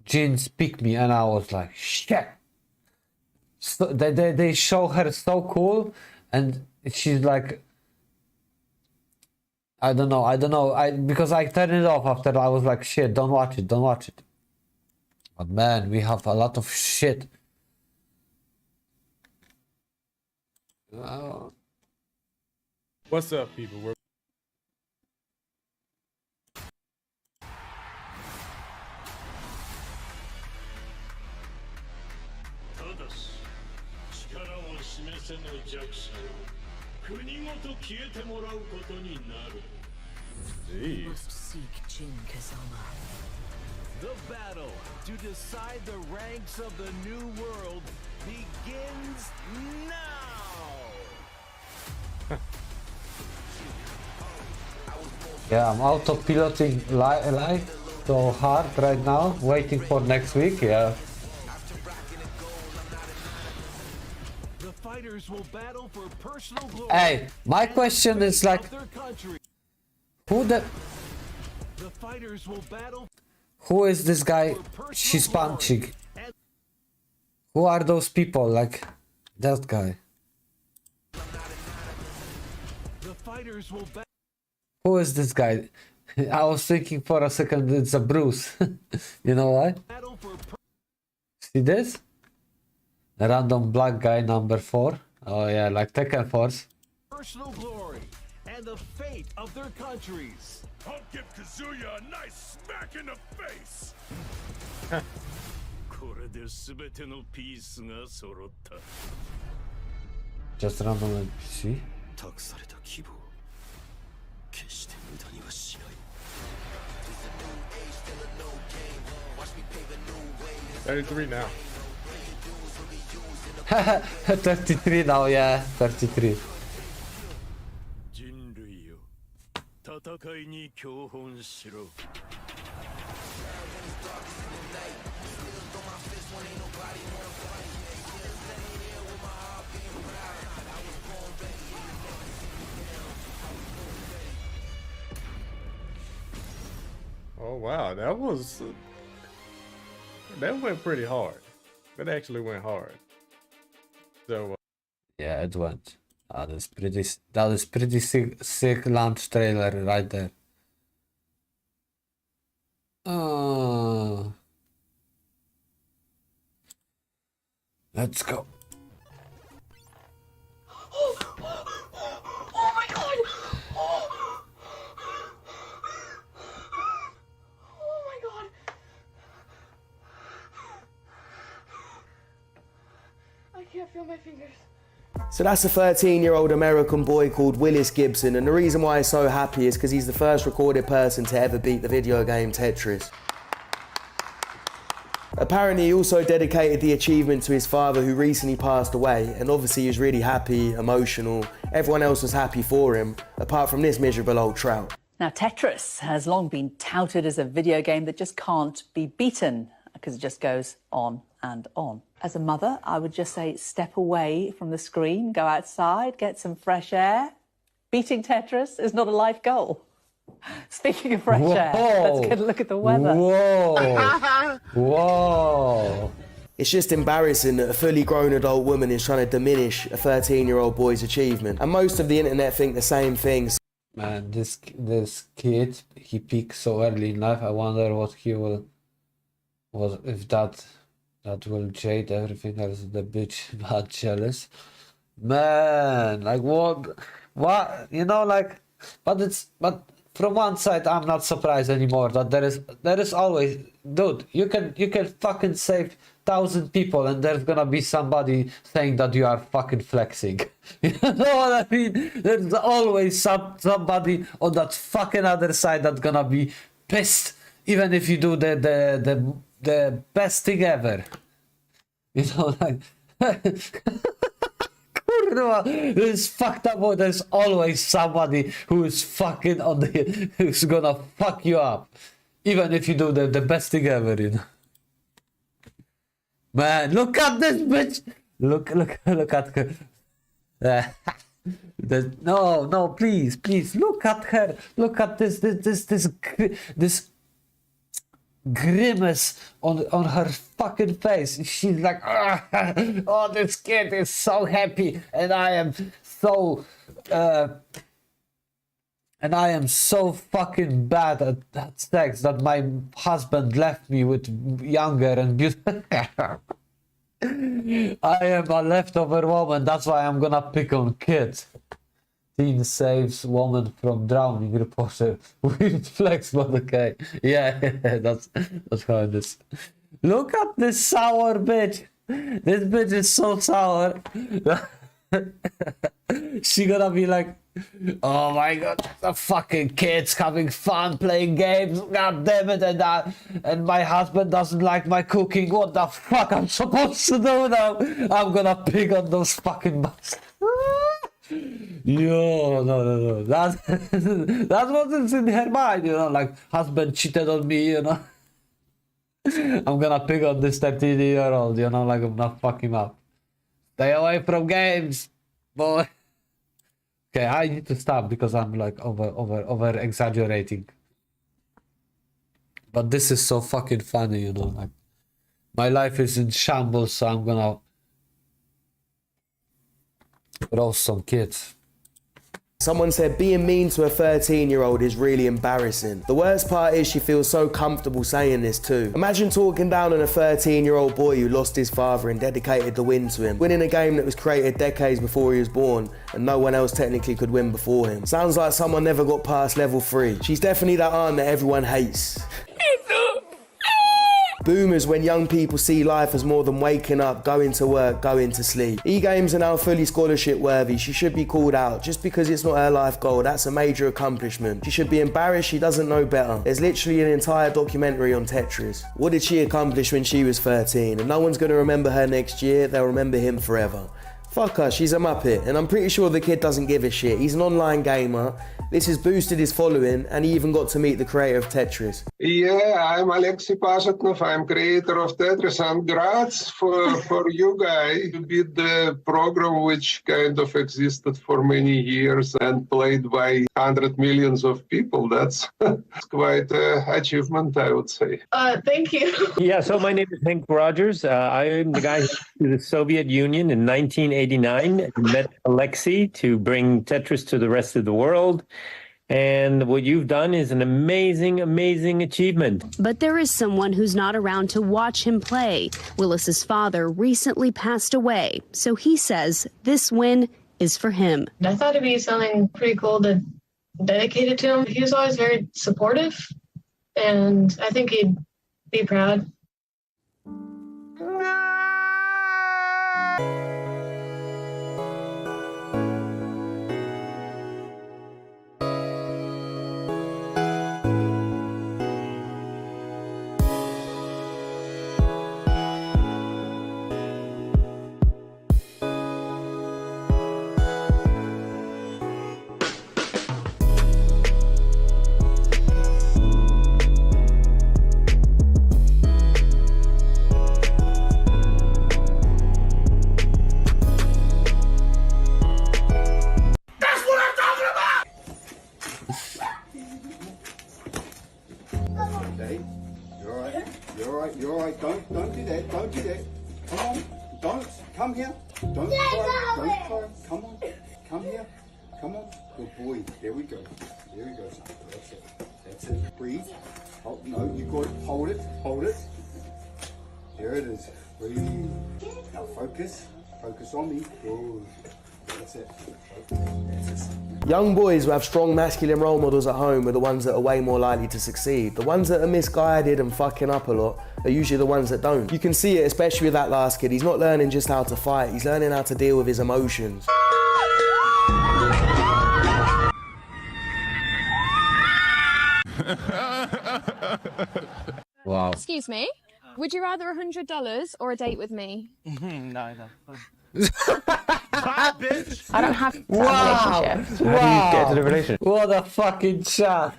Jin's pick me, and I was like shit. So they show her so cool, and she's like, I don't know, because I turned it off after I was like shit, don't watch it. But man, we have a lot of shit. What's up, people? We're The battle to decide the ranks of the new world begins now! Yeah, I'm autopiloting live so hard right now, waiting for next week. Yeah. The fighters will battle for personal glory. Hey, my question is like, who the fighters will battle who is this guy she's punching? Who are those people? Like that guy. The fighters will Who is this guy? I was thinking for a second it's a Bruce. You know why? battle for See this? A random black guy number 4. Oh yeah, like Tekken Force. personal glory and the fate of their countries. I'll give Kazuya a nice smack in the face! これで全てのピースが揃った。 Just random NPC. 託された希望、決して無駄にはしない。33 now. 33 now, yeah, 33. 人類よ、戦いに教本しろ。 Oh wow, that went pretty hard. That actually went hard. So Yeah, it went. That is pretty sick launch trailer right there. Let's go. Oh my god! Oh my god! I can't feel my fingers. So that's a 13-year-old American boy called Willis Gibson, and the reason why he's so happy is because he's the first recorded person to ever beat the video game Tetris. Apparently he also dedicated the achievement to his father, who recently passed away, and obviously he was really happy, emotional. Everyone else was happy for him, apart from this miserable old trout. Now, Tetris has long been touted as a video game that just can't be beaten because it just goes on and on. As a mother, I would just say step away from the screen, go outside, get some fresh air. Beating Tetris is not a life goal. Speaking of fresh air, let's get a look at the weather. Whoa! Whoa! It's just embarrassing that a fully grown adult woman is trying to diminish a 13-year-old boy's achievement. And most of the internet think the same thing. Man, this kid, he peaked so early in life. I wonder what he will, if that will jade everything else. The bitch got jealous. Man, like what, you know, like, but from one side, I'm not surprised anymore that there is always, dude, you can fucking save 1,000 people and there's gonna be somebody saying that you are fucking flexing. You know what I mean? There's always somebody on that fucking other side that's gonna be pissed, even if you do the best thing ever. You know, like, this fucked up, but there's always somebody who is fucking who's gonna fuck you up, even if you do the best thing ever, you know. Man, look at this bitch. Look at her. No, please, look at her. Look at this grimace on her fucking face. She's like, oh, this kid is so happy, and I am so fucking bad at sex that my husband left me with younger and beautiful. I am a leftover woman, that's why I'm gonna pick on kids. Teen saves woman from drowning, reporter. Weird flex, but okay. Yeah, that's how it is. Look at this sour bitch. This bitch is so sour. She gonna be like, oh my god, the fucking kids having fun playing games, god damn it, and my husband doesn't like my cooking. What the fuck I'm supposed to do now? I'm gonna pick on those fucking bastards. Yo, no. That's what's in her mind, you know, like husband cheated on me, you know. I'm gonna pick on this 13-year-old, you know, like I'm not fuck him up. Stay away from games, boy. Okay, I need to stop because I'm like over exaggerating. But this is so fucking funny, you know, like my life is in shambles, so I'm gonna roast some kids. Someone said being mean to a 13-year-old is really embarrassing. The worst part is she feels so comfortable saying this too. Imagine talking down on a 13-year-old boy who lost his father and dedicated the win to him, winning a game that was created decades before he was born and no one else technically could win before him. Sounds like someone never got past level 3. She's definitely that aunt that everyone hates. Boomers when young people see life as more than waking up, going to work, going to sleep. E-games are now fully scholarship worthy. She should be called out. Just because it's not her life goal, that's a major accomplishment. She should be embarrassed she doesn't know better. There's literally an entire documentary on Tetris. What did she accomplish when she was 13? And no one's going to remember her next year, they'll remember him forever. Fuck her, she's a muppet, and I'm pretty sure the kid doesn't give a shit. He's an online gamer. This has boosted his following, and he even got to meet the creator of Tetris. Yeah, I'm Alexei Pashatnov. I'm creator of Tetris, and grats for you guys to beat the program which kind of existed for many years and played by 100 millions of people. That's quite an achievement, I would say. Thank you. Yeah, so my name is Hank Rogers. I'm the guy who went to the Soviet Union in 1989 and met Alexei to bring Tetris to the rest of the world. And what you've done is an amazing, amazing achievement. But there is someone who's not around to watch him play. Willis's father recently passed away, so he says this win is for him. I thought it'd be something pretty cool to dedicate it to him. He was always very supportive, and I think he'd be proud. You're all right. Don't do that. Don't do that. Come on. Don't. Come here. Don't cry. Don't cry. Come on. Come here. Come on. Good boy. There we go. There we go, son. That's it. That's it. Breathe. Oh, no, you got it. Hold it. Hold it. There it is. Breathe. Now focus. Focus on me. Good. That's it. That's it. Young boys who have strong masculine role models at home are the ones that are way more likely to succeed. The ones that are misguided and fucking up a lot are usually the ones that don't. You can see it, especially with that last kid. He's not learning just how to fight, he's learning how to deal with his emotions. Wow. Excuse me, would you rather $100 or a date with me? No. Bitch. I don't have Wow. a relationship. Wow. How do you get to the relationship? What a fucking chat.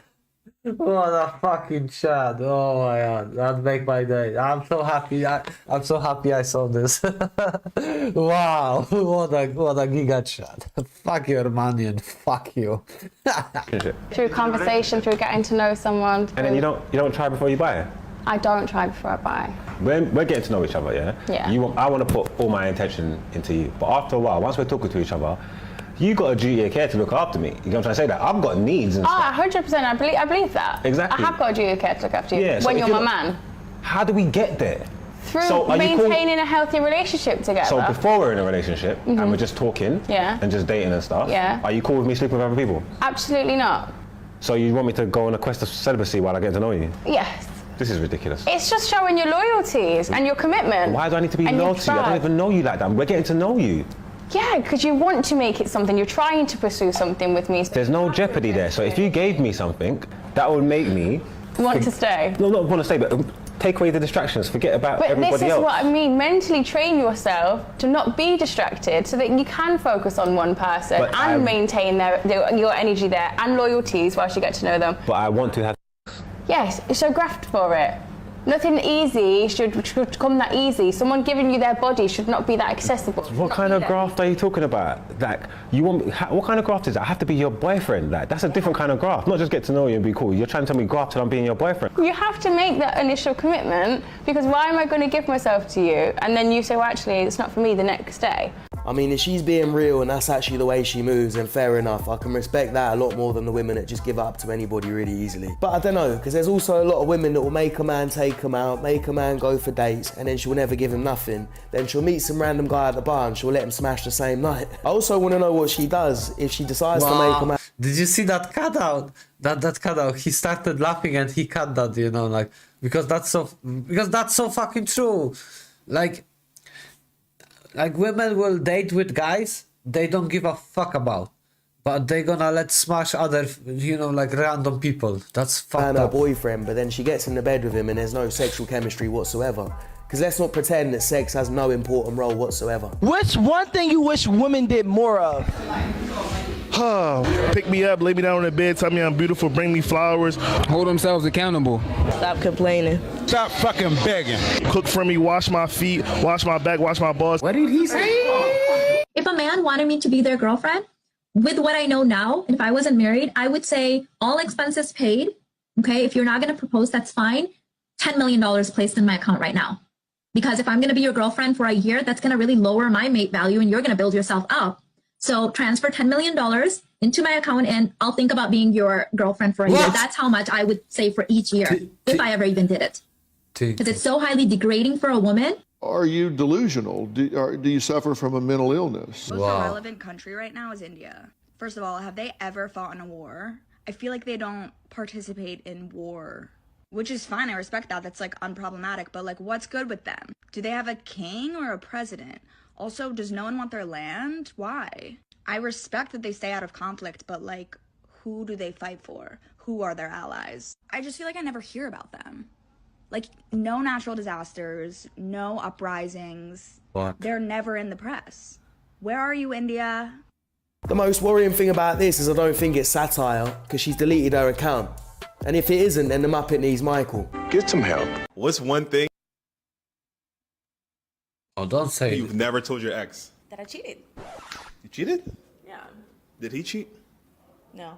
What a fucking chat. Oh my god. That make my day. I'm so happy. I'm so happy I saw this. Wow. What a giga chat. Fuck your money and fuck you. Through conversation, through getting to know someone. And then you don't try before you buy. I don't try before I buy. We're getting to know each other, yeah? Yeah. I want to put all my intention into you. But after a while, once we're talking to each other, you got a duty of care to look after me. You know what I'm trying to say? That I've got needs and stuff. 100%. I believe that. Exactly. I have got a duty of care to look after you Yeah, so when if you're you my look- man. How do we get there? Through So are you maintaining a healthy relationship together. So before we're in a relationship and we're just talking Yeah. and just dating and stuff, Yeah. are you cool with me sleeping with other people? Absolutely not. So you want me to go on a quest of celibacy while I get to know you? Yes. This is ridiculous. It's just showing your loyalties and your commitment. Why do I need to be and loyal your to you? I don't drive. even know you like that. We're getting to know you. Yeah, because you want to make it something. You're trying to pursue something with me. There's no jeopardy there. So if you gave me something, that would make me Want to stay. No, not want to stay, but take away the distractions. Forget about But everybody this is else. what I mean. Mentally train yourself to not be distracted so that you can focus on one person But and maintain your energy there and loyalties whilst you get to know them. But I want to have. Yes, so graft for it. Nothing easy should come that easy. Someone giving you their body should not be that accessible. What kind of graft are you talking about? Like, you want? What kind of graft is that? I have to be your boyfriend. Like, that's a different kind of graft. Not just get to know you and be cool. You're trying to tell me graft till I'm being your boyfriend. You have to make that initial commitment, because why am I going to give myself to you and then you say, well, actually, it's not for me the next day? I mean, if she's being real and that's actually the way she moves, then fair enough. I can respect that a lot more than the women that just give up to anybody really easily. But I don't know, because there's also a lot of women that will make a man take them out, make a man go for dates, and then she'll never give him nothing. Then she'll meet some random guy at the bar and she'll let him smash the same night. I also want to know what she does if she decides to make a man. Did you see that cutout? That cutout. He started laughing and he cut that, you know, like, because that's so fucking true. Like women will date with guys they don't give a fuck about, but they gonna let smash other, you know, like random people. That's fucked Her up. boyfriend, but then she gets in the bed with him and there's no sexual chemistry whatsoever. Because let's not pretend that sex has no important role whatsoever. What's one thing you wish women did more of? Pick me up, lay me down in the bed, tell me I'm beautiful, bring me flowers. Hold themselves accountable. Stop complaining. Stop fucking begging. Cook for me, wash my feet, wash my back, wash my balls. What did he say? If a man wanted me to be their girlfriend, with what I know now, if I wasn't married, I would say all expenses paid. Okay, if you're not going to propose, that's fine. $10 million placed in my account right now. Because if I'm going to be your girlfriend for a year, that's going to really lower my mate value and you're going to build yourself up. So transfer $10 million into my account and I'll think about being your girlfriend for a year. That's how much I would say for each year, if I ever even did it. Because it's so highly degrading for a woman. Are you delusional? Do you suffer from a mental illness? The most relevant country right now is India. First of all, have they ever fought in a war? I feel like they don't participate in war, which is fine. I respect that. That's like unproblematic. But like, what's good with them? Do they have a king or a president? Also, does no one want their land? Why? I respect that they stay out of conflict, but like, who do they fight for? Who are their allies? I just feel like I never hear about them. Like, no natural disasters, no uprisings. What? They're never in the press. Where are you, India? The most worrying thing about this is I don't think it's satire, because she's deleted her account. And if it isn't, then the Muppet needs Michael. Get some help. What's one thing don't say you've never told your ex? That I cheated. You cheated? Yeah. Did he cheat? No.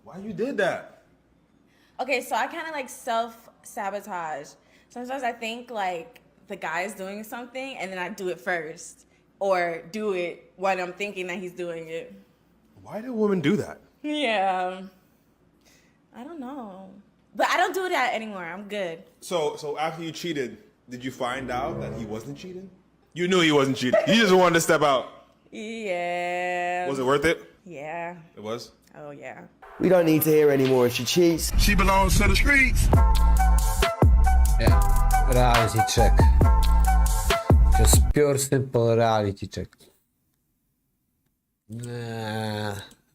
Why you did that? Okay, so I kind of like self-sabotage. Sometimes I think like the guy's doing something and then I do it first. Or do it when I'm thinking that he's doing it. Why do women do that? Yeah. I don't know. But I don't do that anymore. I'm good. So after you cheated, did you find out that he wasn't cheating? You knew he wasn't cheating. You just wanted to step out. Yeah. Was it worth it? Yeah. It was? Oh, yeah. We don't need to hear anymore if she cheats. She belongs to the streets. Yeah, reality check. Just pure, simple reality check. Nah,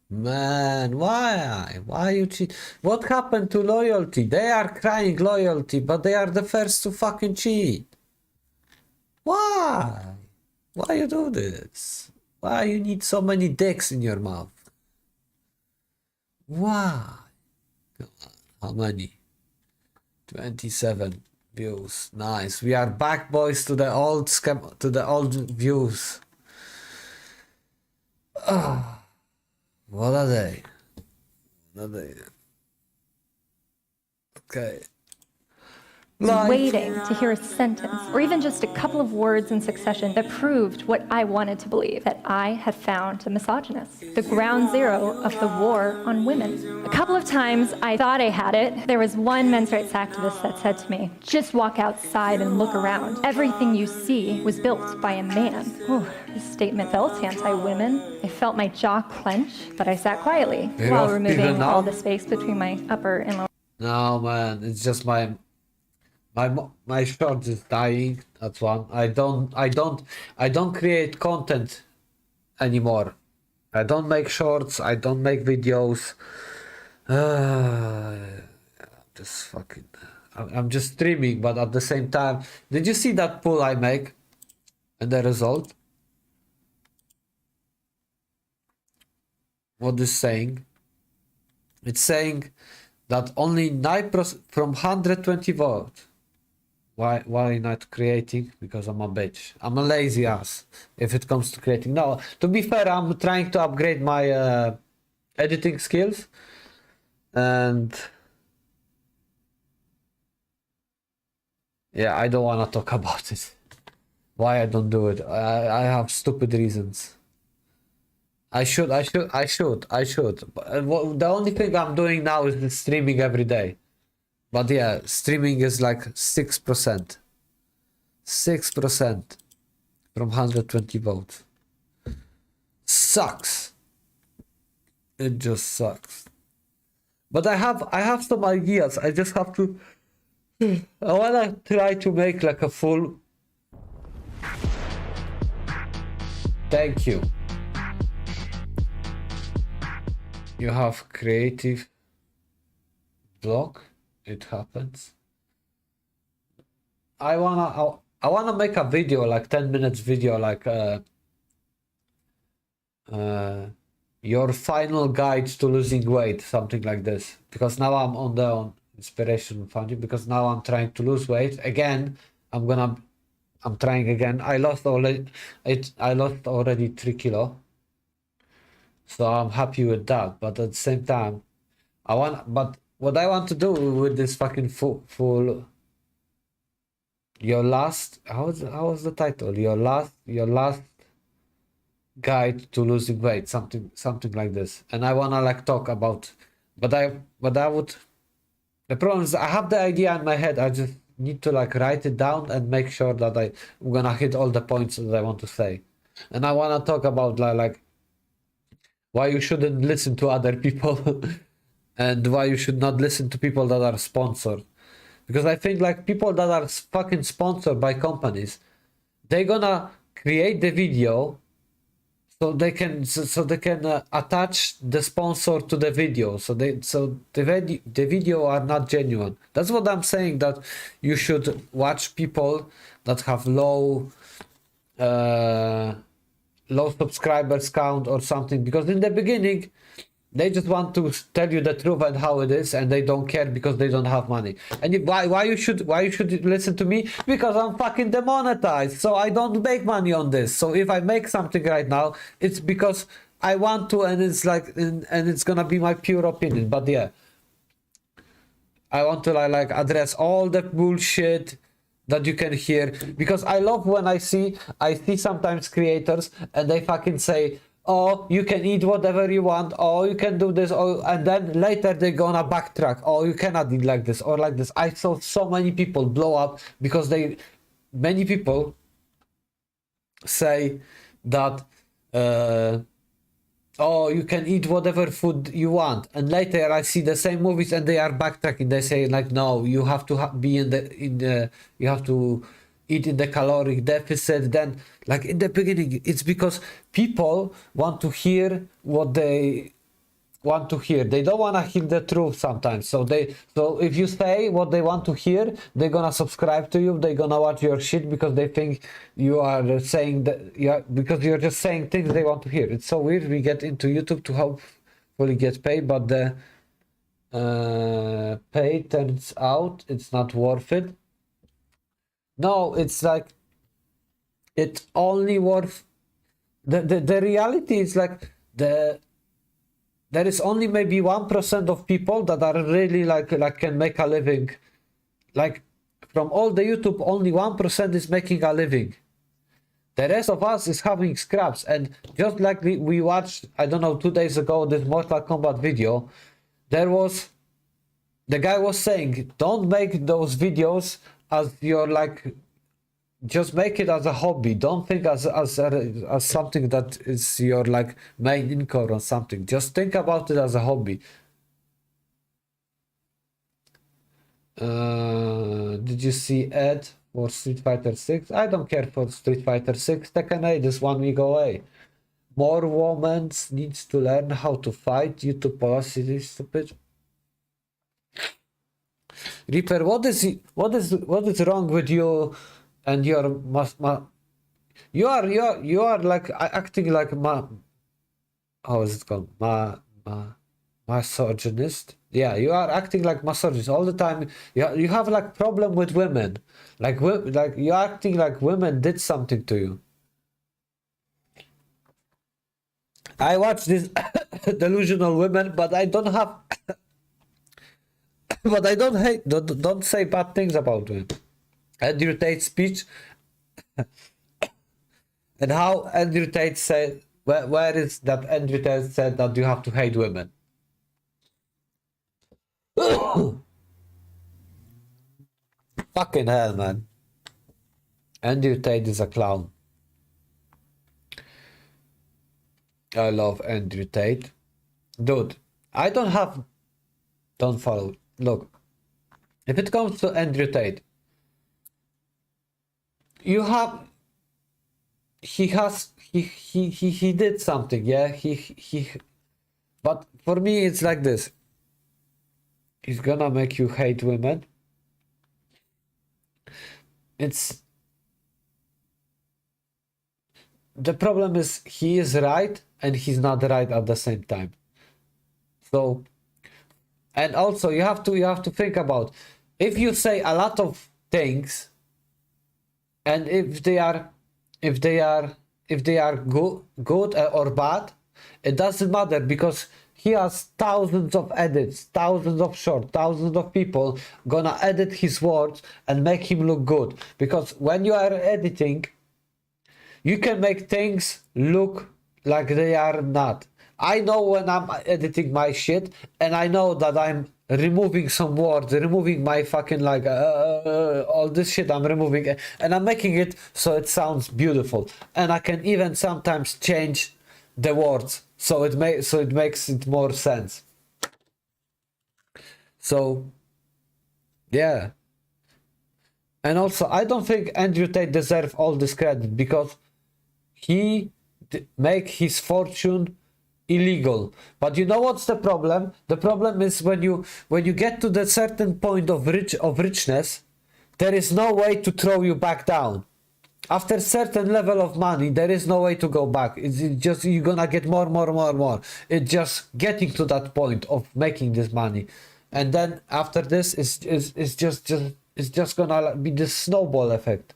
man, why you cheat? What happened to loyalty? They are crying loyalty, but they are the first to fucking cheat. Why? Why you do this? Why you need so many dicks in your mouth? Why? Come on, how many? 27 views. Nice. We are back, boys, to the old scam, to the old views. Oh, what are they? What are they? Okay. Waiting to hear a sentence or even just a couple of words in succession that proved what I wanted to believe, that I had found a misogynist, the ground zero of the war on women. A couple of times I thought I had it. There was one men's rights activist that said to me, just walk outside and look around. Everything you see was built by a man. Oh, this statement felt anti-women. I felt my jaw clench, but I sat quietly while removing all the space between my upper and lower. No, man, it's just my My short is dying. That's one. I don't create content anymore. I don't make shorts. I don't make videos. Just fucking. I'm just streaming, but at the same time, did you see that poll I make and the result? What is saying? It's saying that only 9% from 120 votes. Why not creating? Because I'm a bitch. I'm a lazy ass if it comes to creating. No, to be fair, I'm trying to upgrade my editing skills, and yeah, I don't want to talk about it. Why I don't do it? I have stupid reasons. I should. But, the only thing I'm doing now is streaming every day. But yeah, streaming is like 6%. 6% from 120 votes. Sucks. It just sucks. But I have some ideas. I just have to. I wanna try to make like a full. Thank you. You have creative block. It happens. I wanna make a video, like 10 minutes video, like your final guide to losing weight, something like this. Because now I'm on the inspiration founding, because now I'm trying to lose weight again. I'm trying again. I lost already 3 kilo. So I'm happy with that. But at the same time, but what I want to do with this fucking full your last, how was the title? Your last guide to losing weight, something like this. And I wanna like talk about, but I would. The problem is I have the idea in my head. I just need to like write it down and make sure that I'm gonna hit all the points that I want to say. And I wanna talk about like why you shouldn't listen to other people and why you should not listen to people that are sponsored. Because I think like people that are fucking sponsored by companies, they're gonna create the video so they can attach the sponsor to the video, so the video are not genuine. That's what I'm saying, that you should watch people that have low subscribers count or something, because in the beginning they just want to tell you the truth and how it is, and they don't care because they don't have money. And why you should listen to me? Because I'm fucking demonetized, so I don't make money on this. So if I make something right now, it's because I want to, and it's like, and it's gonna be my pure opinion. But yeah, I want to like address all the bullshit that you can hear, because I love when I see sometimes creators and they fucking say, oh, you can eat whatever you want, oh, you can do this, oh, and then later they're gonna backtrack, oh, you cannot eat like this or like this. I saw so many people blow up because many people say that oh, you can eat whatever food you want, and later I see the same movies and they are backtracking. They say like, no, you have to be you have to eat in the caloric deficit. Then like in the beginning, it's because people want to hear what they want to hear. They don't want to hear the truth sometimes. So if you say what they want to hear, they're gonna subscribe to you. They're gonna watch your shit because they think you are saying that, because you're just saying things they want to hear. It's so weird. We get into YouTube to hopefully get paid, but the pay turns out it's not worth it. No, it's like it's only worth the reality is like there is only maybe 1% of people that are really like can make a living. Like from all the YouTube, only 1% is making a living. The rest of us is having scraps. And just like we watched, I don't know, 2 days ago, this Mortal Kombat video, the guy was saying, don't make those videos as your like, just make it as a hobby. Don't think as something that is your like main income or something. Just think about it as a hobby. Did you see Ed for Street Fighter 6? I don't care for Street Fighter 6. Tekken 8 is 1 week away. More women needs to learn how to fight. YouTube policy is stupid. Reaper, what is wrong with you and your you are like acting like how is it called? Misogynist. Yeah, you are acting like misogynist all the time. You have like problem with women. Like you're acting like women did something to you. I watch this delusional women, but I don't have but I don't hate don't say bad things about women. Andrew Tate's speech and how Andrew Tate said where is that Andrew Tate said that you have to hate women. Fucking hell, man. Andrew Tate is a clown. I love Andrew Tate. Dude, don't follow. Look, if it comes to Andrew Tate, he did something, yeah? But for me, it's like this. He's gonna make you hate women. The problem is he is right and he's not right at the same time. So, and also you have to think about if you say a lot of things and if they are good or bad, it doesn't matter because he has thousands of edits, thousands of shorts, thousands of people gonna edit his words and make him look good. Because when you are editing, you can make things look like they are not. I know when I'm editing my shit and I know that I'm removing some words, removing my fucking like all this shit I'm removing and I'm making it so it sounds beautiful. And I can even sometimes change the words so it makes it more sense. So yeah. And also I don't think Andrew Tate deserves all this credit because he make his fortune illegal. But you know what's the problem? The problem is when you get to the certain point of richness, there is no way to throw you back down. After certain level of money, there is no way to go back. It's just you're gonna get more. It's just getting to that point of making this money, and then after this, it's just gonna be this snowball effect.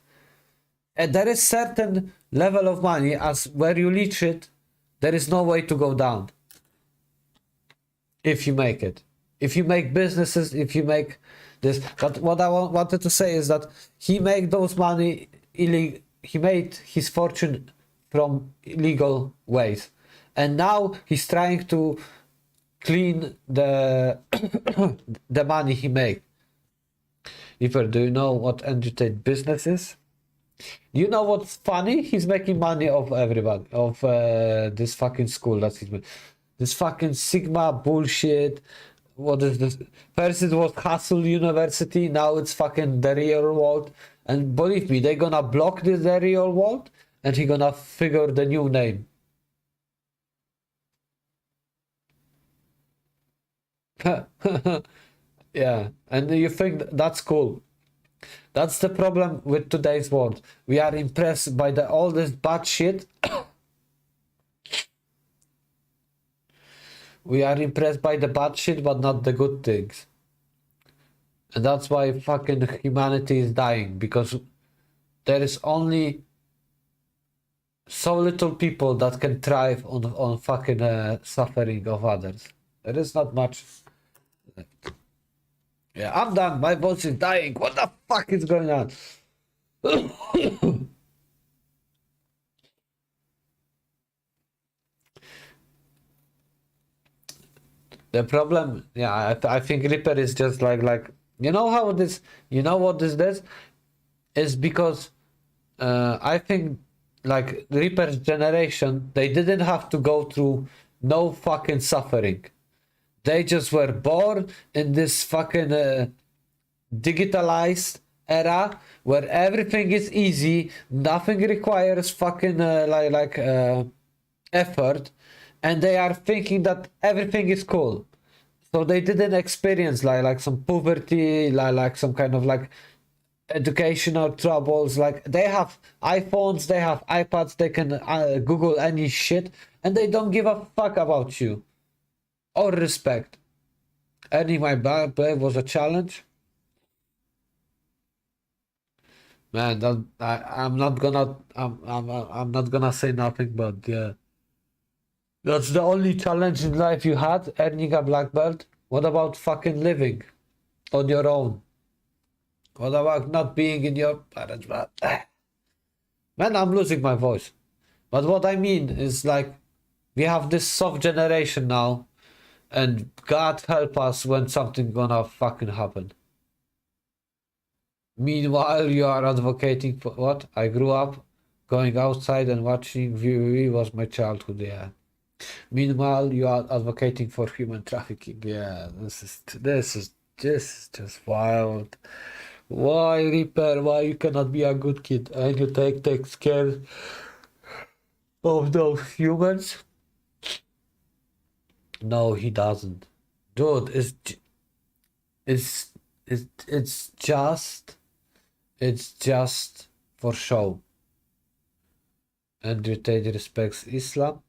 And there is certain level of money as where you reach it, there is no way to go down. If you make it, if you make businesses, if you make this. But what I wanted to say is that he made those money illegal. He made his fortune from illegal ways, and now he's trying to clean the the money he made. Reaper, do you know what Andrew Tate business is? You know what's funny? He's making money off everybody, of this fucking school that he's made. This fucking Sigma bullshit. What is this? First it was Hustle University, now it's fucking the real world. And believe me, they're gonna block this the real world and he's gonna figure the new name. Yeah, and you think that's cool. That's the problem with today's world. We are impressed by all this bad shit. We are impressed by the bad shit, but not the good things. And that's why fucking humanity is dying, because there is only so little people that can thrive on fucking suffering of others. There is not much. Yeah, I'm done. My voice is dying. What the fuck is going on? The problem, yeah, I think Reaper is just like you know how this, you know what this does? Is because I think like Reaper's generation, they didn't have to go through no fucking suffering. They just were born in this fucking digitalized era where everything is easy, nothing requires fucking effort, and they are thinking that everything is cool. So they didn't experience like some poverty, like some kind of like educational troubles. Like they have iPhones, they have iPads, they can Google any shit, and they don't give a fuck about you or respect. Earning my babe was a challenge. Man, I'm not gonna say nothing, but yeah, that's the only challenge in life you had, earning a black belt. What about fucking living on your own? What about not being in your parents' bed? Man, I'm losing my voice. But what I mean is like, we have this soft generation now, and God help us when something gonna fucking happen. Meanwhile, you are advocating for what? I grew up going outside and watching WWE was my childhood, yeah. Meanwhile, you are advocating for human trafficking, yeah. This is just wild. Why, Reaper? Why you cannot be a good kid and you takes care of those humans? No, he doesn't. Dude, it's just for show. Andrew Tate respects Islam.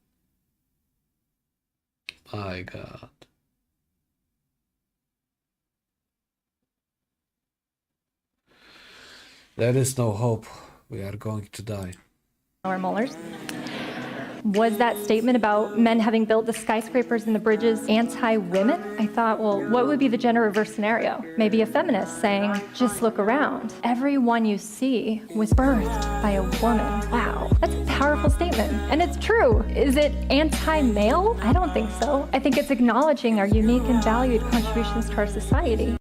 My God. There is no hope. We are going to die. Our molars. Was that statement about men having built the skyscrapers and the bridges anti-women? I thought, well, what would be the gender reverse scenario? Maybe a feminist saying, just look around. Everyone you see was birthed by a woman. Wow, that's a powerful statement. And it's true. Is it anti-male? I don't think so. I think it's acknowledging our unique and valued contributions to our society.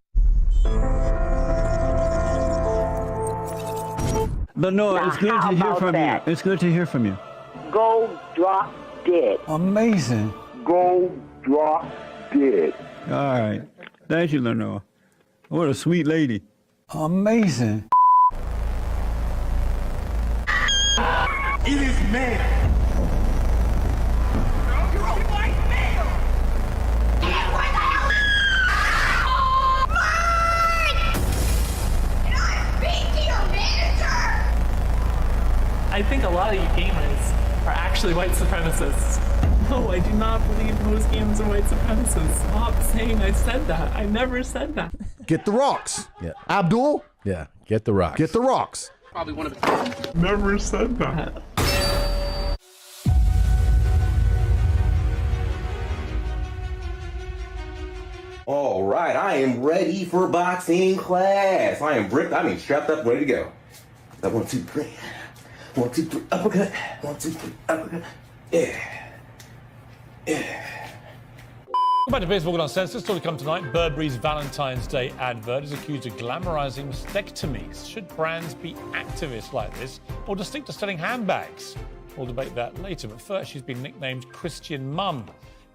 Lenore, it's good to hear from you. It's good to hear from you. Go drop dead. Amazing. Go drop dead. All right. Thank you, Lenore. What a sweet lady. Amazing. It is man. I think a lot of you gamers are actually white supremacists. No, I do not believe most gamers are white supremacists. Stop saying I said that. I never said that. Get the rocks. Yeah. Abdul? Yeah, get the rocks. Get the rocks. Probably one of the... Never said that. All right, I am ready for boxing class. I am bricked, strapped up, ready to go. Got 1, 2, 3. 1, 2, 3, uppercut. 1, 2, 3, uppercut. Yeah. Back to Baseball Uncensored. Still to come tonight, Burberry's Valentine's Day advert is accused of glamorizing mastectomies. Should brands be activists like this or just stick to selling handbags? We'll debate that later, but first she's been nicknamed Christian Mum.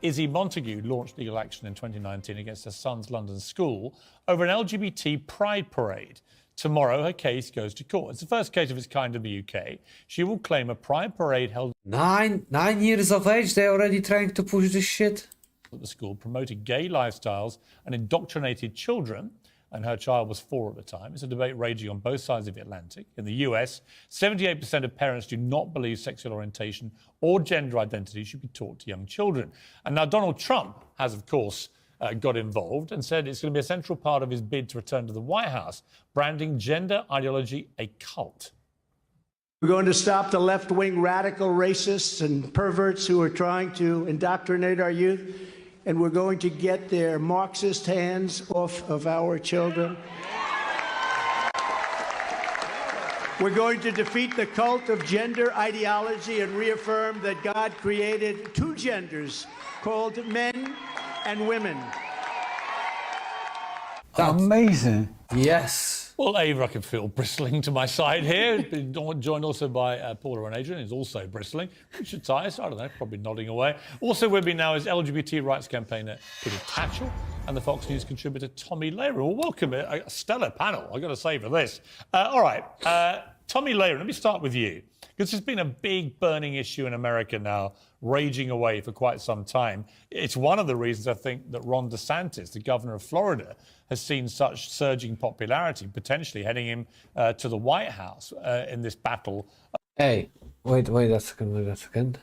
Izzy Montague launched legal action in 2019 against her son's London school over an LGBT pride parade. Tomorrow, her case goes to court. It's the first case of its kind in the UK. She will claim a pride parade held... 9 years of age, they're already trying to push this shit. ...at the school promoted gay lifestyles and indoctrinated children, and her child was 4 at the time. It's a debate raging on both sides of the Atlantic. In the US, 78% of parents do not believe sexual orientation or gender identity should be taught to young children. And now Donald Trump has, of course, got involved and said it's going to be a central part of his bid to return to the White House, branding gender ideology a cult. We're going to stop the left-wing radical racists and perverts who are trying to indoctrinate our youth, and we're going to get their Marxist hands off of our children. We're going to defeat the cult of gender ideology and reaffirm that God created 2 genders called men and women. Amazing. Yes. Well, Ava, I can feel bristling to my side here. Been joined also by Paula and Adrian, who's also bristling. Richard Tice, I don't know, probably nodding away. Also with me now is LGBT rights campaigner Peter Tatchell and the Fox News contributor Tommy Lehrer. Well, welcome, a stellar panel, I've got to say, for this. All right, Tommy Lehrer, let me start with you. Because there's been a big burning issue in America now, raging away for quite some time. It's one of the reasons I think that Ron DeSantis, the governor of Florida, has seen such surging popularity, potentially heading him to the White House in this battle. Hey, wait a second.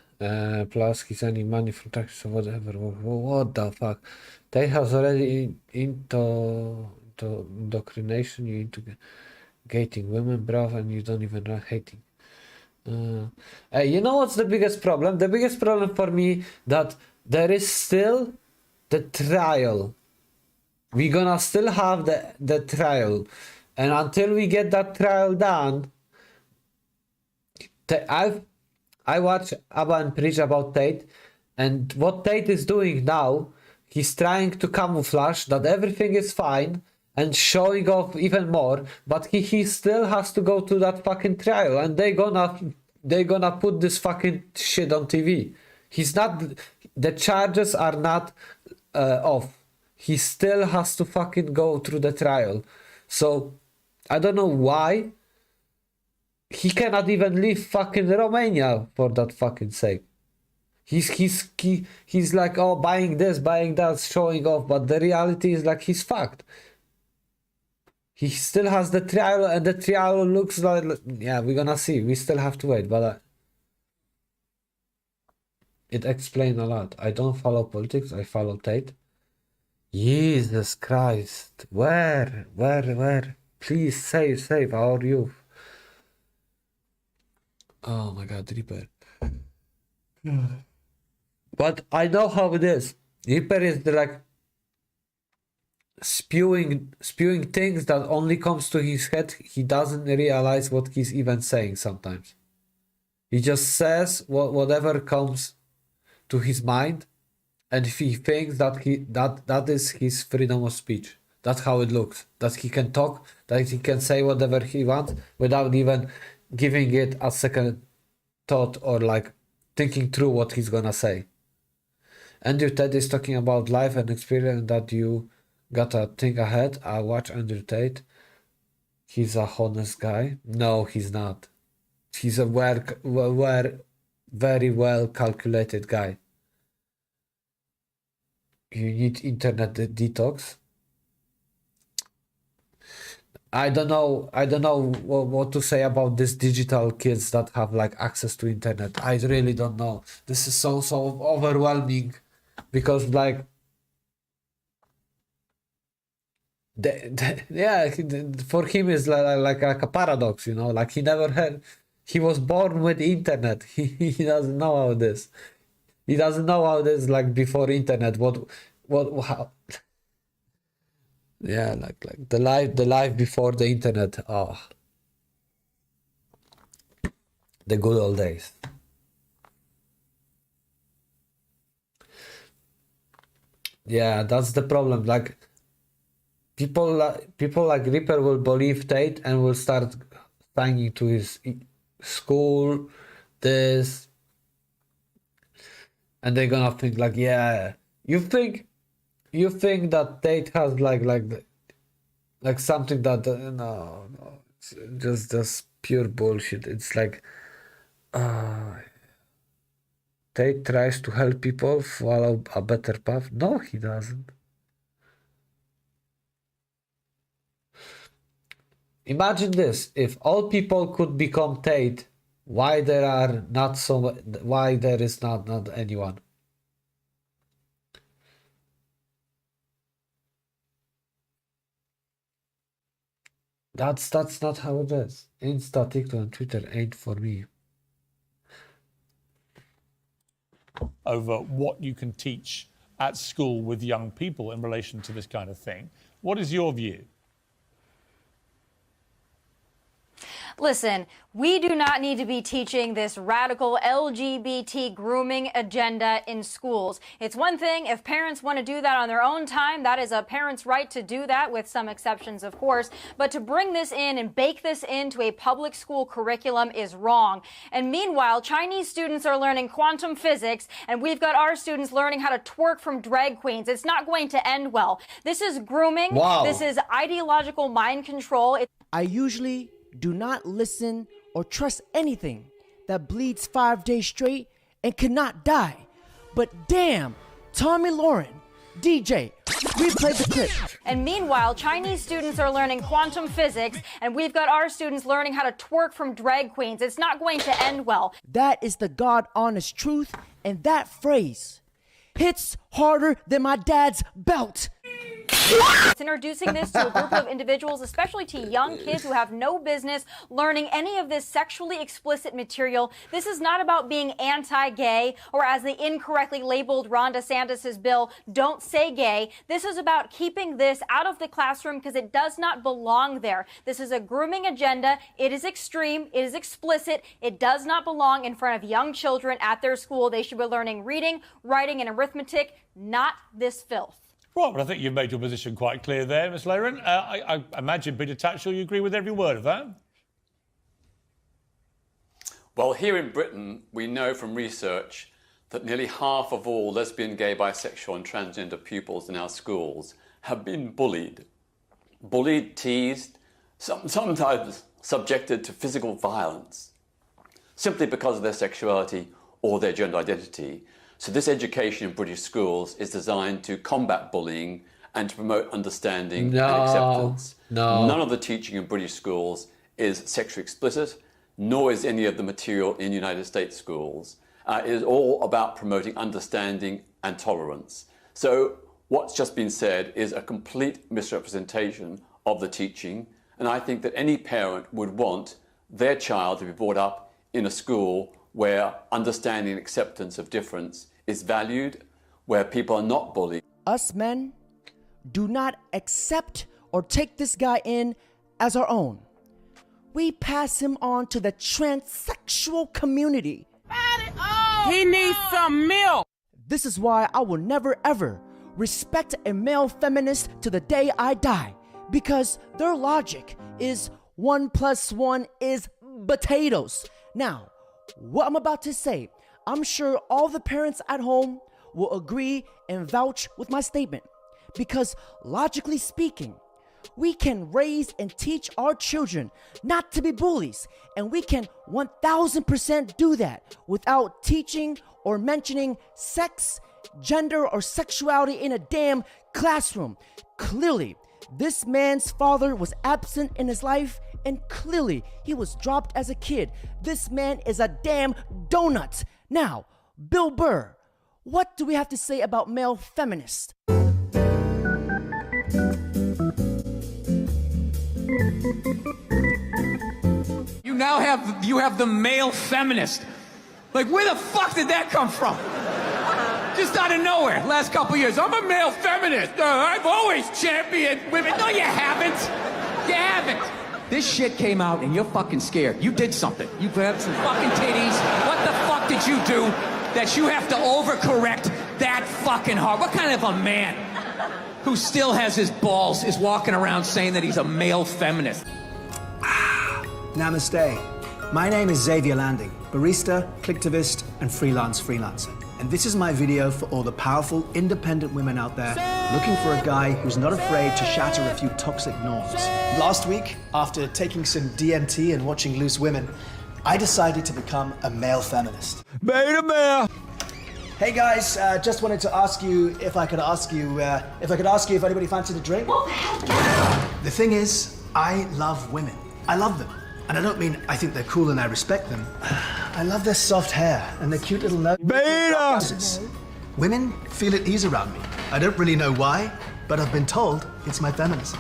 Plus, he's earning money from taxes or whatever. What the fuck? They has already into indoctrination, you into gating women, bruv, and you don't even know hating. Hey, you know what's the biggest problem? The biggest problem for me that there is still the trial. We're gonna still have the trial, and until we get that trial done, I watch Abba and preach about Tate, and what Tate is doing now, he's trying to camouflage that everything is fine and showing off even more, but he still has to go to that fucking trial, and they gonna put this fucking shit on TV. The charges are not off. He still has to fucking go through the trial. So I don't know why he cannot even leave fucking Romania for that fucking sake. He's like, oh, buying this, buying that, showing off, but the reality is like he's fucked. He still has the trial, and the trial looks like, yeah, we're gonna see. We still have to wait, but it explains a lot. I don't follow politics, I follow Tate. Jesus Christ. Where? Please save our youth. Oh my God, Reaper. But I know how it is. Reaper is like spewing things that only comes to his head. He doesn't realize what he's even saying sometimes. He just says whatever comes to his mind, and if he thinks that that is his freedom of speech. That's how it looks. That he can talk, that he can say whatever he wants without even giving it a second thought or like thinking through what he's gonna say. Andrew Tate is talking about life and experience that you gotta think ahead. I watch Andrew Tate. He's a honest guy. No, he's not. He's a very well calculated guy. You need internet detox. I don't know what to say about these digital kids that have like access to internet. I really don't know. This is so overwhelming because like yeah, for him is like a paradox, you know, like he was born with internet. He doesn't know how this. He doesn't know how this like before internet. How. Yeah, like the life before the internet. Oh, the good old days. Yeah, that's the problem. Like people like Reaper will believe Tate and will start thanking to his school, this, and they're gonna think like, yeah, you think that Tate has like something that no, it's just pure bullshit. It's like Tate tries to help people follow a better path. No, he doesn't. Imagine this: if all people could become Tate, why there is not anyone? That's not how it is. Insta, TikTok, and Twitter ain't for me. Over what you can teach at school with young people in relation to this kind of thing. What is your view? Listen, we do not need to be teaching this radical LGBT grooming agenda in schools. It's one thing if parents want to do that on their own time. That is a parent's right to do that, with some exceptions, of course. But to bring this in and bake this into a public school curriculum is wrong. And meanwhile, Chinese students are learning quantum physics, and we've got our students learning how to twerk from drag queens. It's not going to end well. This is grooming. Wow. This is ideological mind control. I usually do not listen or trust anything that bleeds 5 days straight and cannot die. But damn, Tommy Lauren, DJ, replay the clip. And meanwhile, Chinese students are learning quantum physics, and we've got our students learning how to twerk from drag queens. It's not going to end well. That is the God honest truth, and that phrase hits harder than my dad's belt. It's introducing this to a group of individuals, especially to young kids who have no business learning any of this sexually explicit material. This is not about being anti-gay, or as the incorrectly labeled Ron DeSantis' bill, don't say gay. This is about keeping this out of the classroom because it does not belong there. This is a grooming agenda. It is extreme. It is explicit. It does not belong in front of young children at their school. They should be learning reading, writing, and arithmetic, not this filth. Right, well, I think you've made your position quite clear there, Ms. Laren. I imagine, Peter Tatchell, you agree with every word of that? Well, here in Britain, we know from research that nearly half of all lesbian, gay, bisexual and transgender pupils in our schools have been bullied. Bullied, teased, sometimes subjected to physical violence, simply because of their sexuality or their gender identity. So this education in British schools is designed to combat bullying and to promote understanding and acceptance. None of the teaching in British schools is sexually explicit, nor is any of the material in United States schools. It is all about promoting understanding and tolerance. So what's just been said is a complete misrepresentation of the teaching, and I think that any parent would want their child to be brought up in a school where understanding and acceptance of difference is valued, where people are not bullied. Us men do not accept or take this guy in as our own. We pass him on to the transsexual community. He needs some milk. This is why I will never ever respect a male feminist to the day I die, because their logic is 1 + 1 is potatoes. Now, what I'm about to say, I'm sure all the parents at home will agree and vouch with my statement, because logically speaking, we can raise and teach our children not to be bullies, and we can 1000% do that without teaching or mentioning sex, gender, or sexuality in a damn classroom. Clearly, this man's father was absent in his life, and clearly he was dropped as a kid. This man is a damn donut. Now, Bill Burr, what do we have to say about male feminists? You have the male feminist. Like, where the fuck did that come from? Just out of nowhere, last couple years. I'm a male feminist. I've always championed women. No, you haven't. You haven't. This shit came out and you're fucking scared. You did something. You grabbed some fucking titties. What the fuck did you do that you have to overcorrect that fucking hard? What kind of a man who still has his balls is walking around saying that he's a male feminist? Namaste. My name is Xavier Landing, barista, clicktivist, and freelancer. And this is my video for all the powerful, independent women out there looking for a guy who's not afraid to shatter a few toxic norms. Last week, after taking some DMT and watching Loose Women, I decided to become a male feminist. Beta male. Hey guys, just wanted to ask you if I could ask you if anybody fancied a drink. The thing is, I love women. I love them. And I don't mean I think they're cool and I respect them. I love their soft hair and their cute little nose. Beta! Women feel at ease around me. I don't really know why, but I've been told it's my feminism.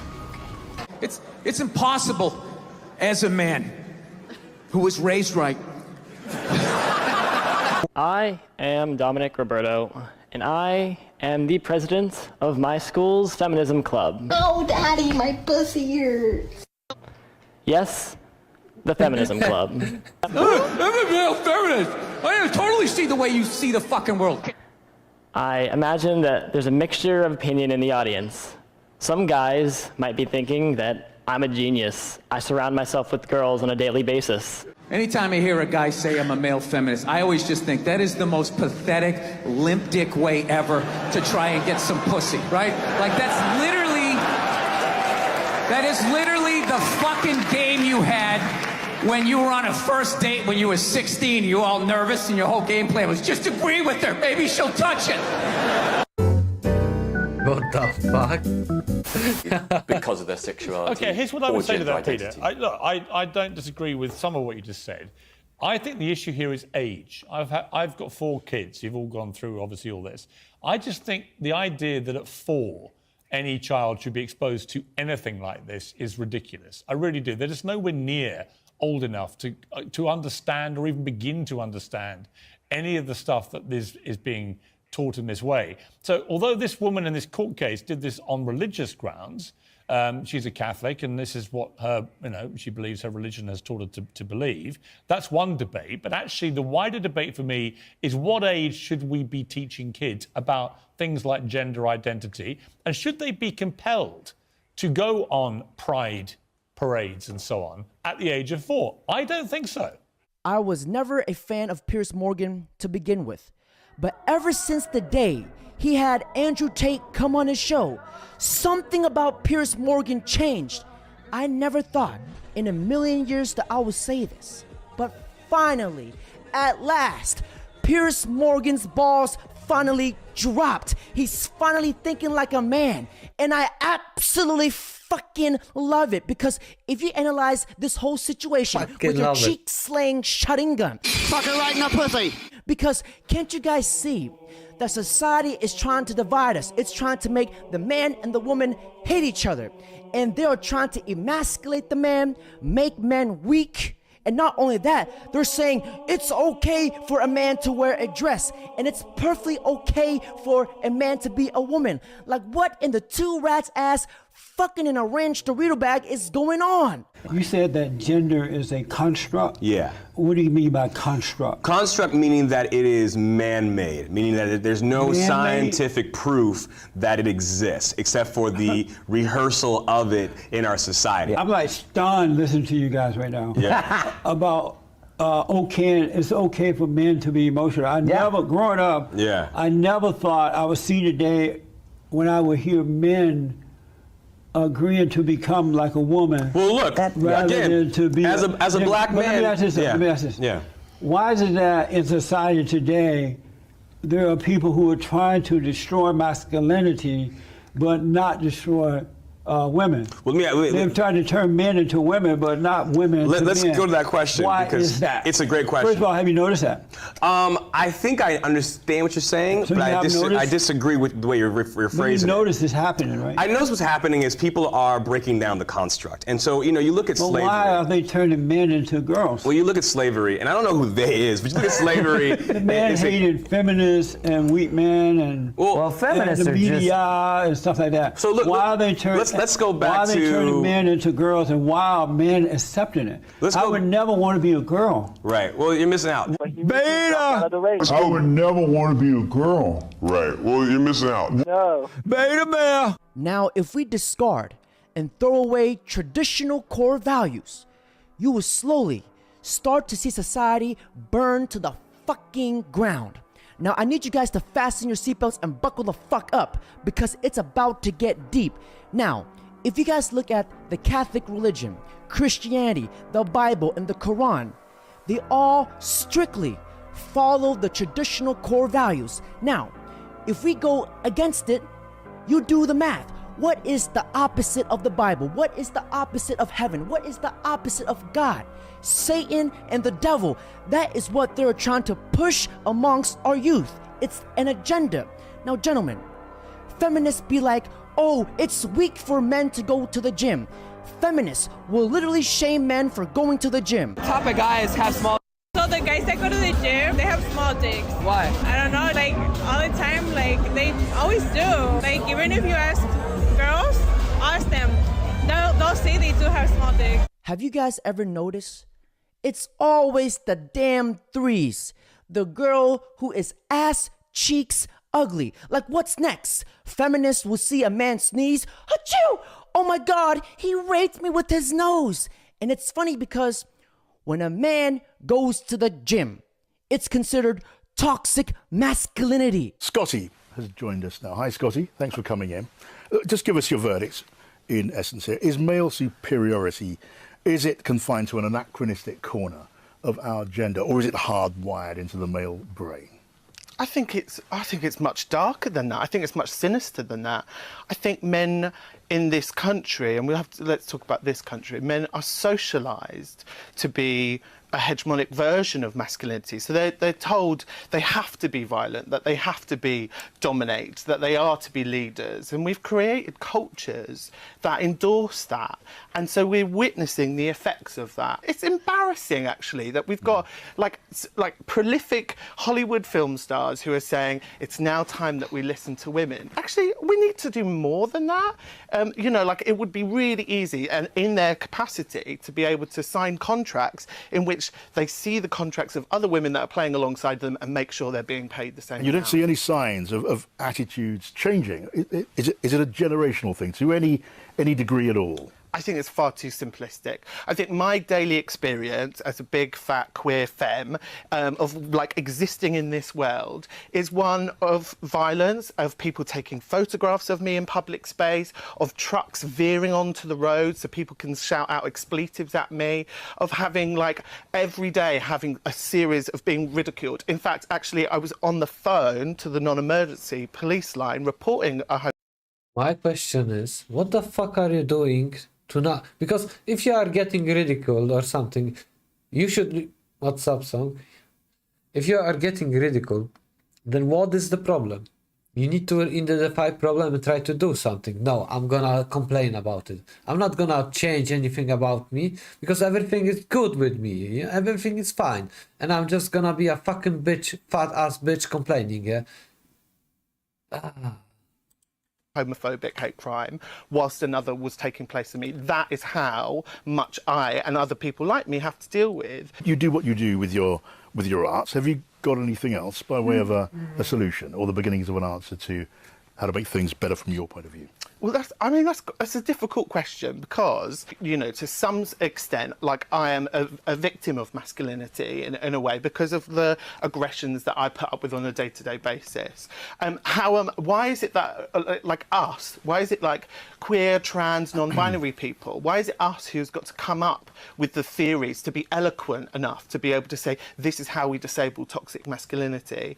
It's impossible as a man who was raised right. I am Dominic Roberto, and I am the president of my school's feminism club. Oh, Daddy, my pussy hurts. Yes, the feminism club. I'm a male feminist. I totally see the way you see the fucking world. I imagine that there's a mixture of opinion in the audience. Some guys might be thinking that I'm a genius. I surround myself with girls on a daily basis. Anytime I hear a guy say I'm a male feminist, I always just think that is the most pathetic, limp dick way ever to try and get some pussy, right? Like that is literally the fucking game you had when you were on a first date when you were 16, you were all nervous and your whole game plan was just agree with her, maybe she'll touch it. What the fuck? Because of their sexuality. Okay, here's what I would say to that, identity. Peter. I don't disagree with some of what you just said. I think the issue here is age. I've got 4 kids. You've all gone through, obviously, all this. I just think the idea that at 4, any child should be exposed to anything like this is ridiculous. I really do. They're just nowhere near old enough to understand or even begin to understand any of the stuff that is being taught in this way. So although this woman in this court case did this on religious grounds, she's a Catholic and this is what her, she believes her religion has taught her to believe. That's one debate. But actually the wider debate for me is what age should we be teaching kids about things like gender identity? And should they be compelled to go on pride parades and so on at the age of 4? I don't think so. I was never a fan of Piers Morgan to begin with, but ever since the day he had Andrew Tate come on his show, something about Piers Morgan changed. I never thought in a million years that I would say this, but finally, at last, Piers Morgan's balls finally dropped. He's finally thinking like a man, and I absolutely fucking love it, because if you analyze this whole situation with your cheek-slaying shutting gun, fuck her right in the pussy. Because can't you guys see that society is trying to divide us? It's trying to make the man and the woman hate each other, and they are trying to emasculate the man, make men weak. And not only that, they're saying it's okay for a man to wear a dress, and it's perfectly okay for a man to be a woman. Like, what in the 2 rats' ass fucking in a ranch Dorito bag is going on? You said that gender is a construct. Yeah. What do you mean by construct? Construct meaning that it is man-made, meaning that there's no Man-made? scientific proof that it exists, except for the rehearsal of it in our society. I'm like stunned listening to you guys right now. Yeah. About it's okay for men to be emotional. I never, growing up, I never thought I would see the day when I would hear men agreeing to become like a woman. Well, look, rather again, than to be as a black man. Let me ask this. Yeah. Why is it that in society today there are people who are trying to destroy masculinity but not destroy women? Well, they're trying to turn men into women, but not women to Let's men. go to that question. Why because is that? It's a great question. First of all, have you noticed that? I think I understand what you're saying, So but you I disagree with the way you're phrasing But you it. notice this happening, right? I notice what's happening is people are breaking down the construct. And so, you look at But slavery. why are they turning men into girls? Well, you look at slavery, and I don't know who they is, but you look at slavery. The man hated feminists and weak men and feminists and the are just- media and stuff like that. So look, why are they turning? let's go back Why are they to- turning men into girls, and why are men accepting it? I would never want to be a girl. Right. Well, you're missing out. Beta. I would never want to be a girl. Right. Well, you're missing out. No. Beta male. Now, if we discard and throw away traditional core values, you will slowly start to see society burn to the fucking ground. Now, I need you guys to fasten your seatbelts and buckle the fuck up, because it's about to get deep. Now, if you guys look at the Catholic religion, Christianity, the Bible, and the Quran, they all strictly follow the traditional core values. Now, if we go against it, you do the math. What is the opposite of the Bible? What is the opposite of heaven? What is the opposite of God? Satan and the devil. That is what they're trying to push amongst our youth. It's an agenda. Now, gentlemen, feminists be like, oh, it's weak for men to go to the gym. Feminists will literally shame men for going to the gym. Top of guys have small. So the guys that go to the gym, they have small dicks. Why? I don't know, like all the time, like they always do. Like even if you ask girls, ask them, they'll say they do have small dicks. Have you guys ever noticed It's always the damn threes. The girl who is ass cheeks ugly. Like, what's next? Feminists will see a man sneeze. Achoo! Oh my God, he raped me with his nose. And it's funny because when a man goes to the gym, it's considered toxic masculinity. Scotty has joined us now. Hi, Scotty. Thanks for coming in. Just give us your verdicts, in essence here. Is male superiority, is it confined to an anachronistic corner of our gender, or is it hardwired into the male brain? I think it's much darker than that. I think it's much sinister than that. I think men in this country, and let's talk about this country, men are socialised to be a hegemonic version of masculinity. So they're told they have to be violent, that they have to dominate, that they are to be leaders. And we've created cultures that endorse that. And so we're witnessing the effects of that. It's embarrassing, actually, that we've got like prolific Hollywood film stars who are saying it's now time that we listen to women. Actually, we need to do more than that. You know, like, it would be really easy and in their capacity to be able to sign contracts in which they see the contracts of other women that are playing alongside them and make sure they're being paid the same And you don't see any signs of attitudes changing. Is it a generational thing to any degree at all? I think it's far too simplistic. I think my daily experience as a big, fat, queer femme of like existing in this world is one of violence, of people taking photographs of me in public space, of trucks veering onto the road so people can shout out expletives at me, of having like every day having a series of being ridiculed. In fact, actually, I was on the phone to the non-emergency police line reporting a... My question is, what the fuck are you doing to not? Because if you are getting ridiculed or something, you should... What's up, Song? If you are getting ridiculed, then what is the problem? You need to identify problem and try to do something. No, I'm gonna complain about it. I'm not gonna change anything about me because everything is good with me. Yeah? Everything is fine. And I'm just gonna be a fucking bitch, fat ass bitch complaining, yeah? Homophobic hate crime whilst another was taking place in me. That is how much I and other people like me have to deal with. You do what you do with your arts. Have you got anything else by way of a solution or the beginnings of an answer to how to make things better from your point of view? Well, that's a difficult question because, you know, to some extent, like, I am a victim of masculinity in a way because of the aggressions that I put up with on a day-to-day basis. Why is it that, like us, why is it like queer, trans, non-binary people, why is it us who's got to come up with the theories to be eloquent enough to be able to say, this is how we disable toxic masculinity?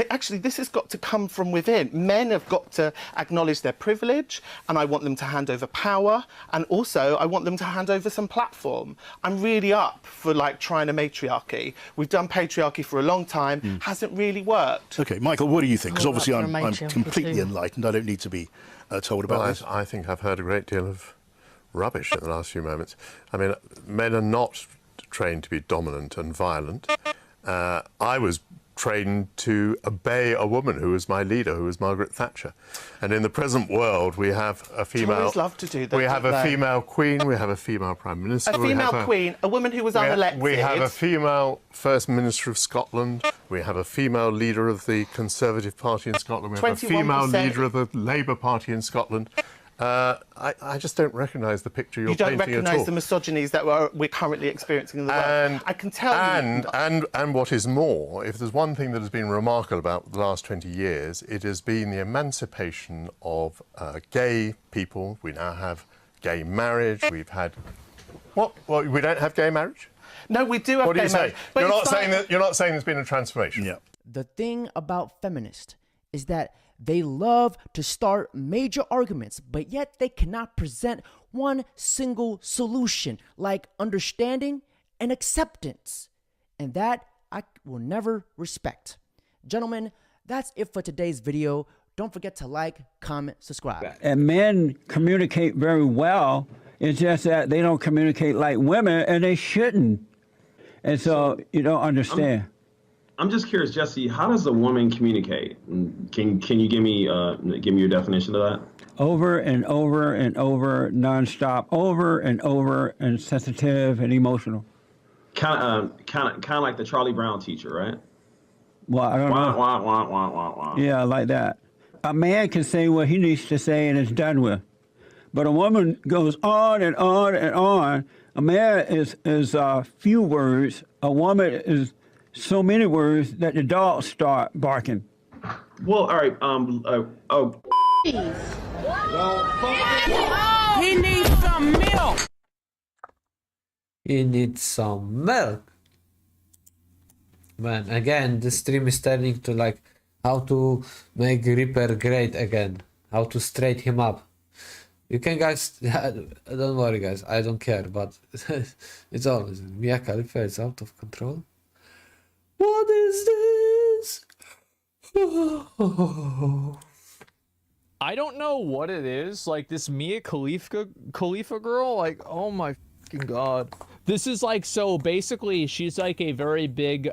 Actually, this has got to come from within. Men have got to acknowledge their privilege, and I want them to hand over power, and also I want them to hand over some platform. I'm really up for like trying a matriarchy. We've done patriarchy for a long time, hasn't really worked. Okay, Michael, what do you think? Because obviously I'm completely enlightened. I don't need to be told about this. I think I've heard a great deal of rubbish in the last few moments. I mean, men are not trained to be dominant and violent. I was trained to obey a woman who was my leader, who was Margaret Thatcher. And in the present world, we have a female... Tories love to do that. We have a female queen, we have a female prime minister. A female queen, a woman who was unelected. We have a female first minister of Scotland. We have a female leader of the Conservative Party in Scotland. We have a female leader of the Labour Party in Scotland. I just don't recognise the picture you're painting at all. You don't recognise the misogynies that we're currently experiencing in the world. I can tell you... And what is more, if there's one thing that has been remarkable about the last 20 years, it has been the emancipation of gay people. We now have gay marriage. We've had... What? We don't have gay marriage? No, we do have gay marriage. You're not saying there's been a transformation? Yeah. The thing about feminists is that they love to start major arguments, but yet they cannot present one single solution, like understanding and acceptance. And that I will never respect. Gentlemen, that's it for today's video. Don't forget to like, comment, subscribe. And men communicate very well. It's just that they don't communicate like women, and they shouldn't. And so you don't understand. I'm just curious, Jesse, how does a woman communicate? Can you give me your definition of that? Over and over and over, nonstop, over and over, and sensitive and emotional. kind of like the Charlie Brown teacher, right? Well, I don't Wah, know. wah, wah, wah, wah, wah. Yeah, like that. A man can say what he needs to say and it's done with. But a woman goes on and on and on. A man is few words. A woman is so many words that the dogs start barking. Well, all right. He needs some milk. He needs some milk. Man, again, this stream is turning to like how to make Reaper great again. How to straighten him up. You can, guys, don't worry, guys. I don't care, but it's always Mia Khalifa is out of control. What is this? I don't know what it is. Like this Mia Khalifa girl. Like, oh my fucking god. This is like, so basically she's like a very big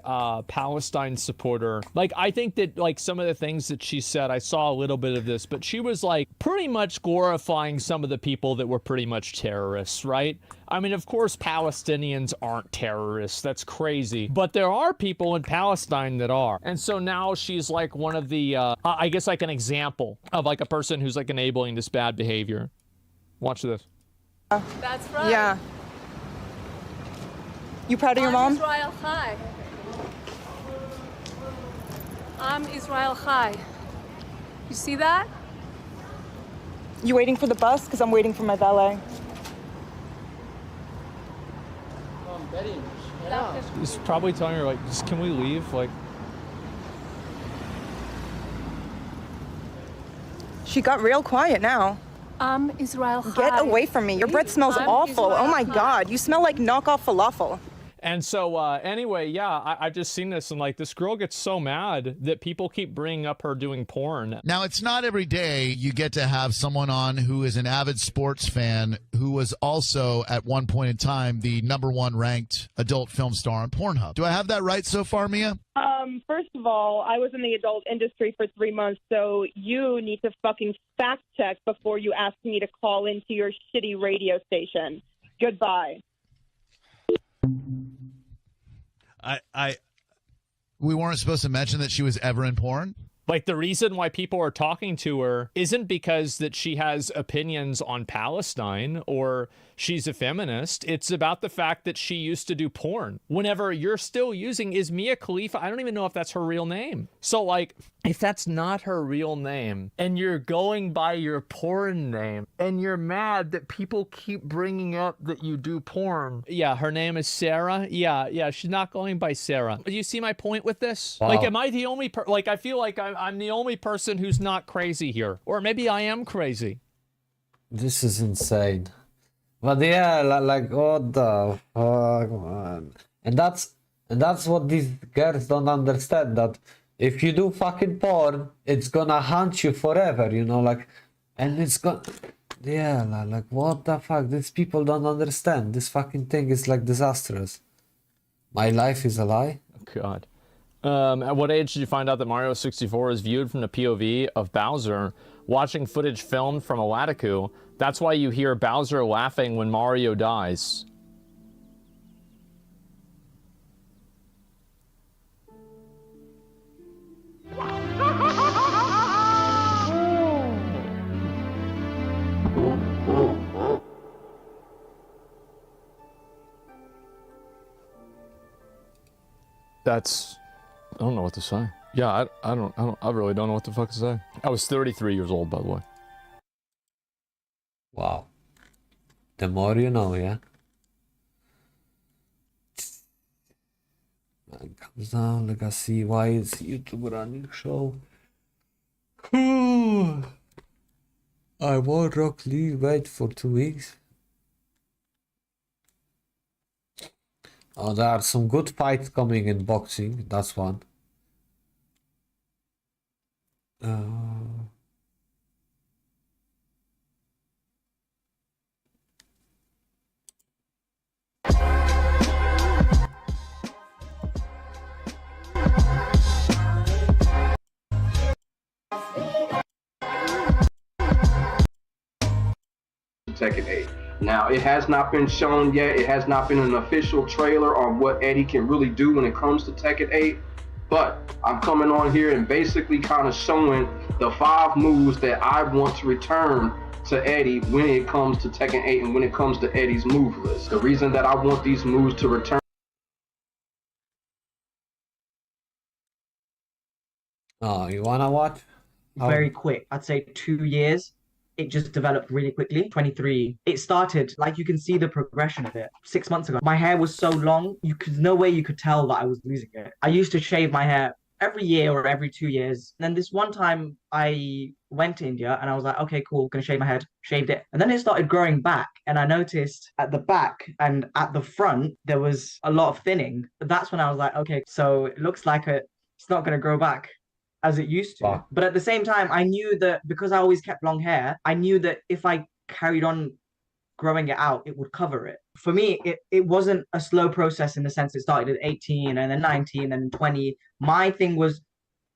Palestine supporter. Like, I think that like some of the things that she said, I saw a little bit of this, but she was like pretty much glorifying some of the people that were pretty much terrorists, right? I mean, of course, Palestinians aren't terrorists. That's crazy. But there are people in Palestine that are. And so now she's like one of the, I guess like an example of like a person who's like enabling this bad behavior. Watch this. That's right. Yeah. You proud of your mom? Israel Chai. I'm Israel Chai. You see that? You waiting for the bus? Because I'm waiting for my valet. Betty, he's probably telling her like, just can we leave? Like, She got real quiet now. I'm Israel Chai. Get away from me. Your breath smells I'm awful. Israel Oh my Chai. God. You smell like knockoff falafel. and so anyway, yeah, I've just seen this and like this girl gets so mad that people keep bringing up her doing porn. Now, it's not every day you get to have someone on who is an avid sports fan who was also, at one point in time, the #1 ranked adult film star on Pornhub. Do I have that right so far, Mia? First of all, I was in the adult industry for 3 months, so you need to fucking fact check before you ask me to call into your shitty radio station. Goodbye. We weren't supposed to mention that she was ever in porn? Like the reason why people are talking to her isn't because that she has opinions on Palestine or she's a feminist. It's about the fact that she used to do porn. Whenever you're still using, is Mia Khalifa, I don't even know if that's her real name. So like, if that's not her real name and you're going by your porn name and you're mad that people keep bringing up that you do porn. Yeah, her name is Sarah. Yeah, she's not going by Sarah. Do you see my point with this? Wow. Like, am I the only like, I feel like I'm the only person who's not crazy here. Or maybe I am crazy. This is insane. But yeah, like what the fuck, man? And that's what these girls don't understand, that if you do fucking porn, it's gonna haunt you forever, you know, like, and it's gonna, yeah, like what the fuck? These people don't understand. This fucking thing is like disastrous. My life is a lie. God. At what age did you find out that Mario 64 is viewed from the POV of Bowser watching footage filmed from a Latiku? That's why you hear Bowser laughing when Mario dies. That's... I don't know what to say. Yeah, I really don't know what the fuck to say. I was 33 years old, by the way. Wow. The more you know, yeah? Man comes down, Legacy, why is YouTube running show? I won't Rock Lee wait for 2 weeks. Oh, there are some good fights coming in boxing, that's one. Tekken 8. Now, it has not been shown yet. It has not been an official trailer on what Eddie can really do when it comes to Tekken 8. But I'm coming on here and basically kind of showing the 5 moves that I want to return to Eddie when it comes to Tekken 8 and when it comes to Eddie's move list. The reason that I want these moves to return. Oh, you wanna watch? Very quick. I'd say 2 years. It just developed really quickly. 23. It started, like you can see the progression of it. 6 months ago, my hair was so long, no way you could tell that I was losing it. I used to shave my hair every year or every 2 years. And then this one time I went to India and I was like, okay, cool, gonna shave my head, shaved it. And then it started growing back. And I noticed at the back and at the front, there was a lot of thinning. That's when I was like, okay, so it looks like it's not gonna grow back as it used to. Wow. But at the same time, I knew that because I always kept long hair, I knew that if I carried on growing it out, it would cover it. For me, it wasn't a slow process in the sense it started at 18 and then 19 and then 20. My thing was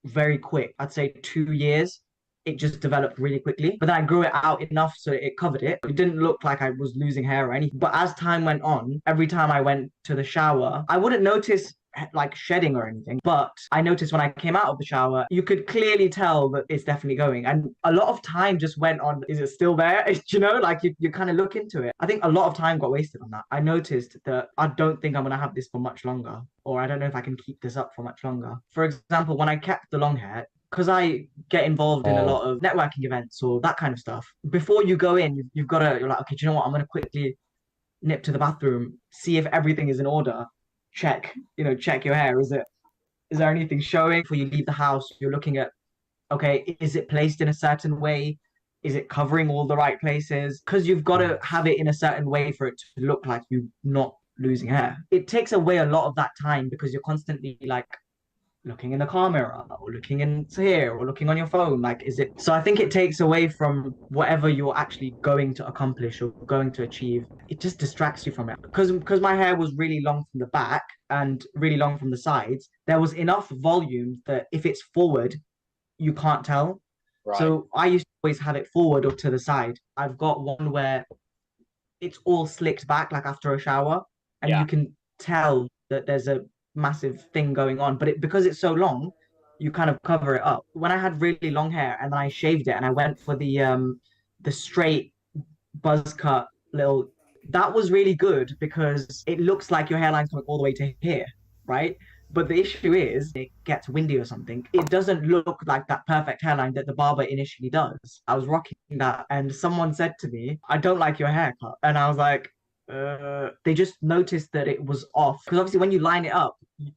very quick. I'd say 2 years. It just developed really quickly. But then I grew it out enough so it covered it. It didn't look like I was losing hair or anything. But as time went on, every time I went to the shower, I wouldn't notice like shedding or anything, but I noticed when I came out of the shower, you could clearly tell that it's definitely going. And a lot of time just went on, is it still there? You know, like you kind of look into it. I think a lot of time got wasted on that. I noticed that I don't think I'm going to have this for much longer, or I don't know if I can keep this up for much longer. For example, when I kept the long hair, because I get involved in a lot of networking events or that kind of stuff, before you go in, you've got to, you're like, okay, do you know what? I'm going to quickly nip to the bathroom, see if everything is in order. Check your hair. Is there anything showing? Before you leave the house, you're looking at, okay, is it placed in a certain way? Is it covering all the right places? Because you've got to have it in a certain way for it to look like you're not losing hair. It takes away a lot of that time because you're constantly like looking in the car mirror or looking in here or looking on your phone. Like, is it? So I think it takes away from whatever you're actually going to accomplish or going to achieve. It just distracts you from it. Because my hair was really long from the back and really long from the sides, there was enough volume that if it's forward, you can't tell. Right. So I used to always have it forward or to the side. I've got one where it's all slicked back like after a shower, and you can tell that there's a massive thing going on, but because it's so long, you kind of cover it up. When I had really long hair and then I shaved it and I went for the straight buzz cut little, that was really good because it looks like your hairline's coming all the way to here, right? But the issue is it gets windy or something. It doesn't look like that perfect hairline that the barber initially does. I was rocking that and someone said to me, I don't like your haircut. And I was like, they just noticed that it was off. Because obviously when you line it up,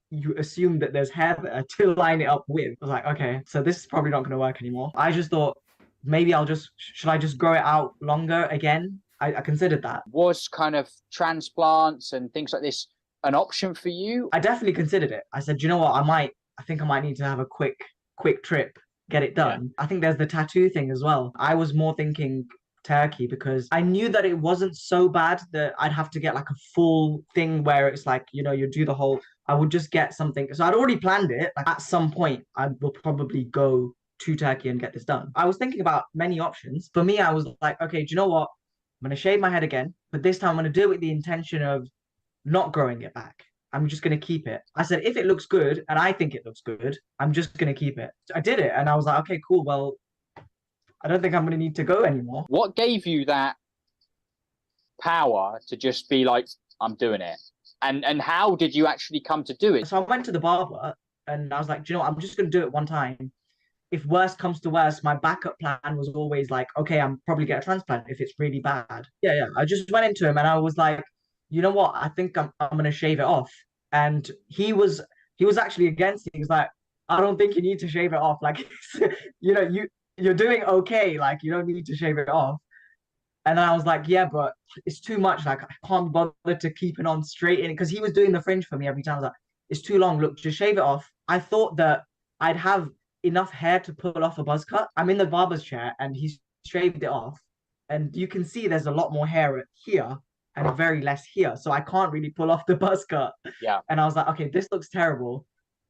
you assume that there's hair there to line it up with. I was like, okay, so this is probably not going to work anymore. I just thought, maybe should I just grow it out longer again? I considered that. Was kind of transplants and things like this an option for you? I definitely considered it. I said, you know what, I think I might need to have a quick trip, get it done. Yeah. I think there's the tattoo thing as well. I was more thinking Turkey because I knew that it wasn't so bad that I'd have to get like a full thing where it's like, you do the whole, I would just get something. So I'd already planned it. Like at some point, I will probably go to Turkey and get this done. I was thinking about many options. For me, I was like, okay, do you know what? I'm going to shave my head again, but this time I'm going to do it with the intention of not growing it back. I'm just going to keep it. I said, if it looks good and I think it looks good, I'm just going to keep it. I did it and I was like, okay, cool. Well, I don't think I'm going to need to go anymore. What gave you that power to just be like, I'm doing it? And how did you actually come to do it? So I went to the barber and I was like, do you know what? I'm just going to do it one time. If worst comes to worst, my backup plan was always like, okay, I'm probably get a transplant if it's really bad. Yeah. I just went into him and I was like, you know what? I think I'm going to shave it off. And he was actually against it. He was like, I don't think you need to shave it off. Like, you're doing okay. Like, you don't need to shave it off. And then I was like, yeah, but it's too much. Like, I can't bother to keep it on straight in because he was doing the fringe for me every time. I was like, it's too long. Look, just shave it off. I thought that I'd have enough hair to pull off a buzz cut. I'm in the barber's chair and he's shaved it off. And you can see there's a lot more hair here and very less here. So I can't really pull off the buzz cut. Yeah. And I was like, okay, this looks terrible.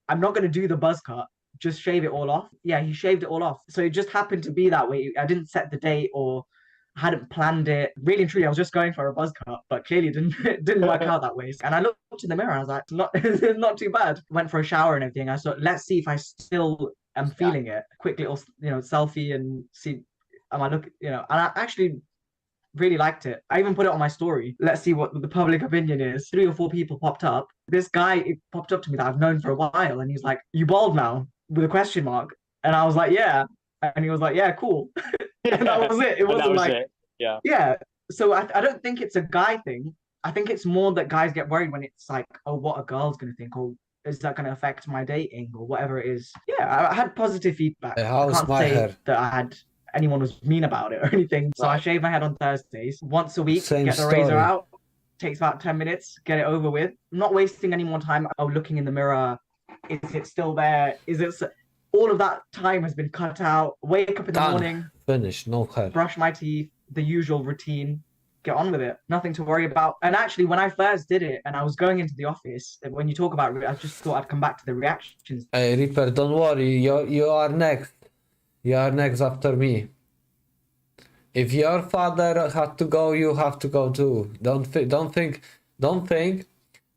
I'm not going to do the buzz cut. Just shave it all off. Yeah, he shaved it all off. So it just happened to be that way. I didn't set the date or hadn't planned it. Really and truly, I was just going for a buzz cut, but clearly didn't work out that way. And I looked in the mirror and I was like, it's not too bad. Went for a shower and everything. I thought, let's see if I still am feeling it. Quick little, selfie and see, am I look, and I actually really liked it. I even put it on my story. Let's see what the public opinion is. 3 or 4 people popped up. This guy popped up to me that I've known for a while, and he's like, "You bald now?" with a question mark. And I was like, "Yeah." And he was like, "Yeah, cool." And that was it. It wasn't like, yeah. Yeah. So I don't think it's a guy thing. I think it's more that guys get worried when it's like, oh, what a girl's gonna think, or is that gonna affect my dating, or whatever it is. Yeah, I had positive feedback. I can't say that I had anyone was mean about it or anything. So I shave my head on Thursdays once a week. Same get the story. razor out. Takes about 10 minutes. Get it over with. I'm not wasting any more time. Oh, looking in the mirror. Is it still there? Is it? All of that time has been cut out. Wake up in the Done. morning. Finish. No hair. Brush my teeth. The usual routine. Get on with it. Nothing to worry about. And actually, when I first did it and I was going into the office, when you talk about it, I just thought I'd come back to the reactions. Hey, Reaper, don't worry. You are next. You are next after me. If your father had to go, you have to go too. Don't think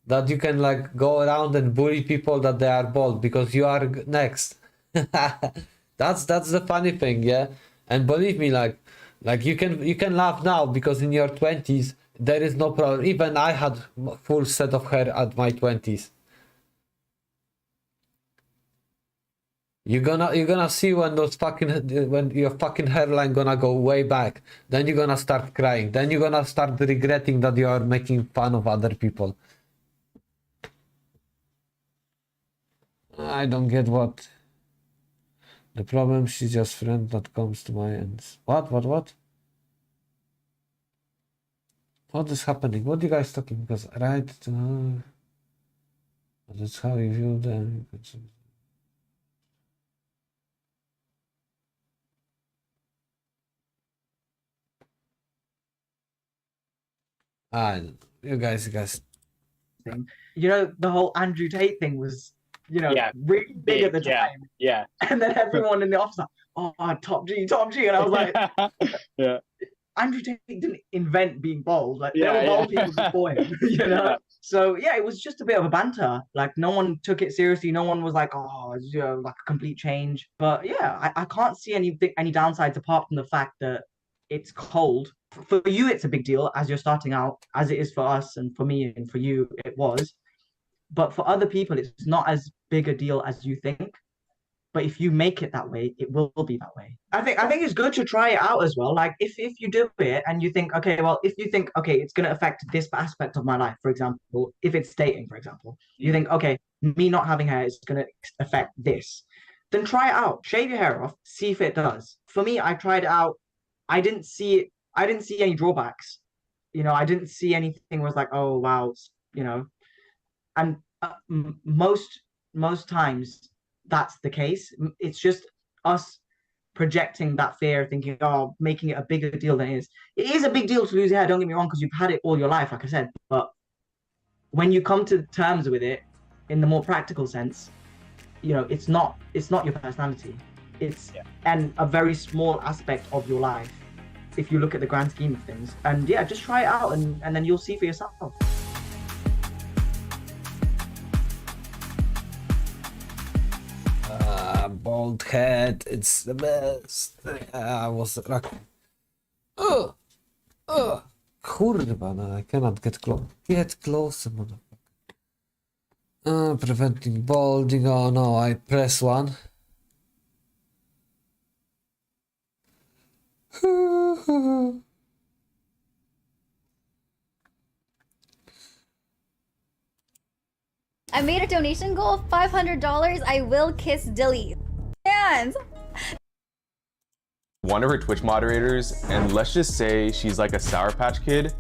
that you can like go around and bully people that they are bald because you are next. That's the funny thing, yeah. And believe me, like you can laugh now because in your 20s there is no problem. Even I had full set of hair at my 20s. You're gonna see when your fucking hairline gonna go way back. Then you're gonna start crying. Then you're gonna start regretting that you are making fun of other people. I don't get what. The problem, she's just friend that comes to my ends. What? What is happening? What are you guys talking? Because right, that's how you view them. You guys. The whole Andrew Tate thing was, really big at the time. Yeah. And then everyone in the office like, oh, top G. And I was like, yeah. Andrew Tate didn't invent being bald. Like, there were bald people before him, Yeah. So, yeah, it was just a bit of a banter. Like, no one took it seriously. No one was like, oh, like a complete change. But, yeah, I can't see any downsides apart from the fact that it's cold. For you, it's a big deal as you're starting out, as it is for us and for me and for you, it was. But for other people, it's not as big a deal as you think. But if you make it that way, it will be that way. I think it's good to try it out as well. Like if you do it and you think, okay, well, if you think, okay, it's going to affect this aspect of my life, for example, if it's dating, for example, you think, okay, me not having hair is going to affect this, then try it out. Shave your hair off, see if it does. For me, I tried it out. I didn't see any drawbacks. I didn't see anything where it's like, oh, wow, and most times that's the case. It's just us projecting that fear, thinking, oh, making it a bigger deal than it is. It is a big deal to lose your hair, don't get me wrong, because you've had it all your life, like I said. But when you come to terms with it in the more practical sense, it's not your personality. It's and a very small aspect of your life if you look at the grand scheme of things. And yeah, just try it out and then you'll see for yourself. Bald head, it's the best. I was like, kurwa, no, I cannot get close. Get closer, motherfucker. Preventing balding. Oh no, I press one. I made a donation goal of $500. I will kiss Dilly. And one of her Twitch moderators, and let's just say she's like a Sour Patch Kid,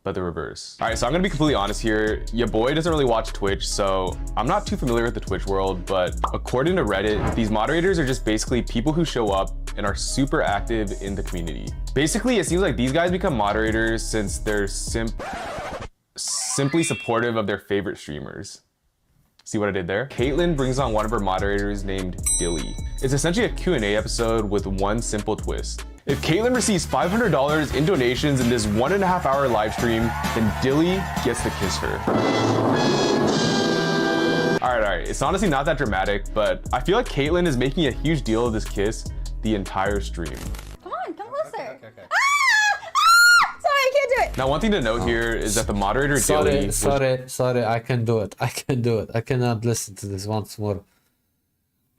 but the reverse. All right, so I'm gonna be completely honest here. Your boy doesn't really watch Twitch, so I'm not too familiar with the Twitch world, but according to Reddit, these moderators are just basically people who show up and are super active in the community. Basically, it seems like these guys become moderators since they're simply supportive of their favorite streamers. See what I did there? Caitlyn brings on one of her moderators named Dilly. It's essentially a Q&A episode with one simple twist. If Caitlyn receives $500 in donations in this 1.5 hour live stream, then Dilly gets to kiss her. All right, it's honestly not that dramatic, but I feel like Caitlyn is making a huge deal of this kiss the entire stream. Come on, come closer. Okay. Ah! Sorry, I can't do it. Now, one thing to note here is that the moderator Dilly... Sorry, I can do it. I can do it. I cannot listen to this once more.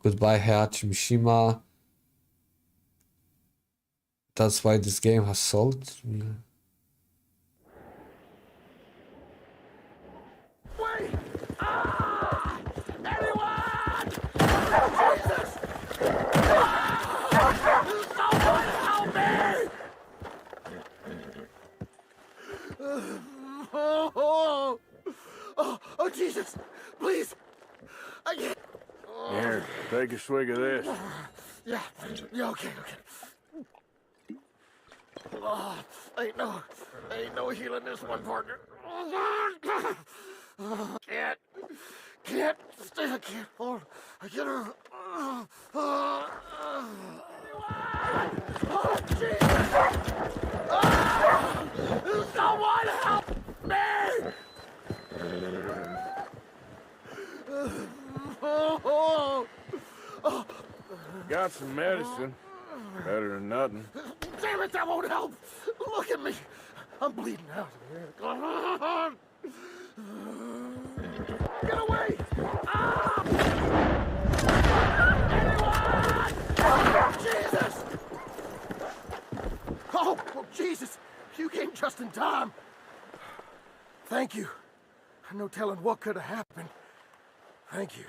Goodbye, Heihachi Mishima. That's why this game has sold. Wait! Ah! Anyone! Jesus! Someone help me! Oh, Jesus! Please! I can't. Here, take a swig of this. Yeah, okay. Oh, ain't no healing this one, partner. Can't stay. I can't hold. I can't. Oh, Jesus! Someone help me! Got some medicine. Better than nothing. Damn it, that won't help. Look at me. I'm bleeding out here. Get away! Ah! Anyone! Jesus! Oh, Jesus! You came just in time. Thank you. No telling what could have happened. Thank you.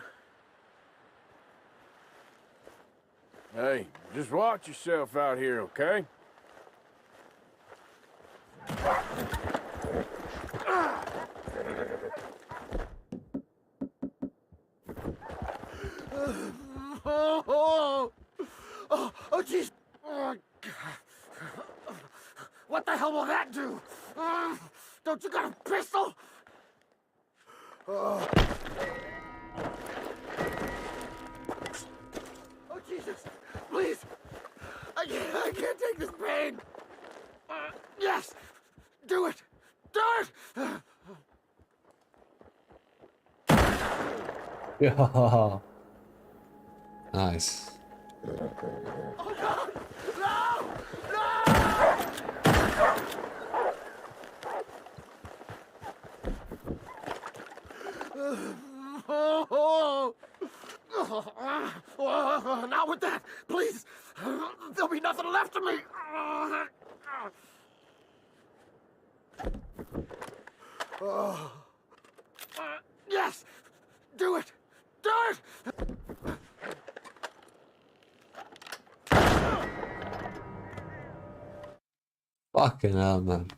Hey, just watch yourself out here, okay? Oh, jeez. What the hell will that do? Don't you got a pistol? Oh, Jesus. Please. I can't take this pain. Yes. Do it. Do it. Yeah. Nice. Oh, God. No. Not with that, please. There'll be nothing left of me. Yes, do it. Do it. Fucking hell, man.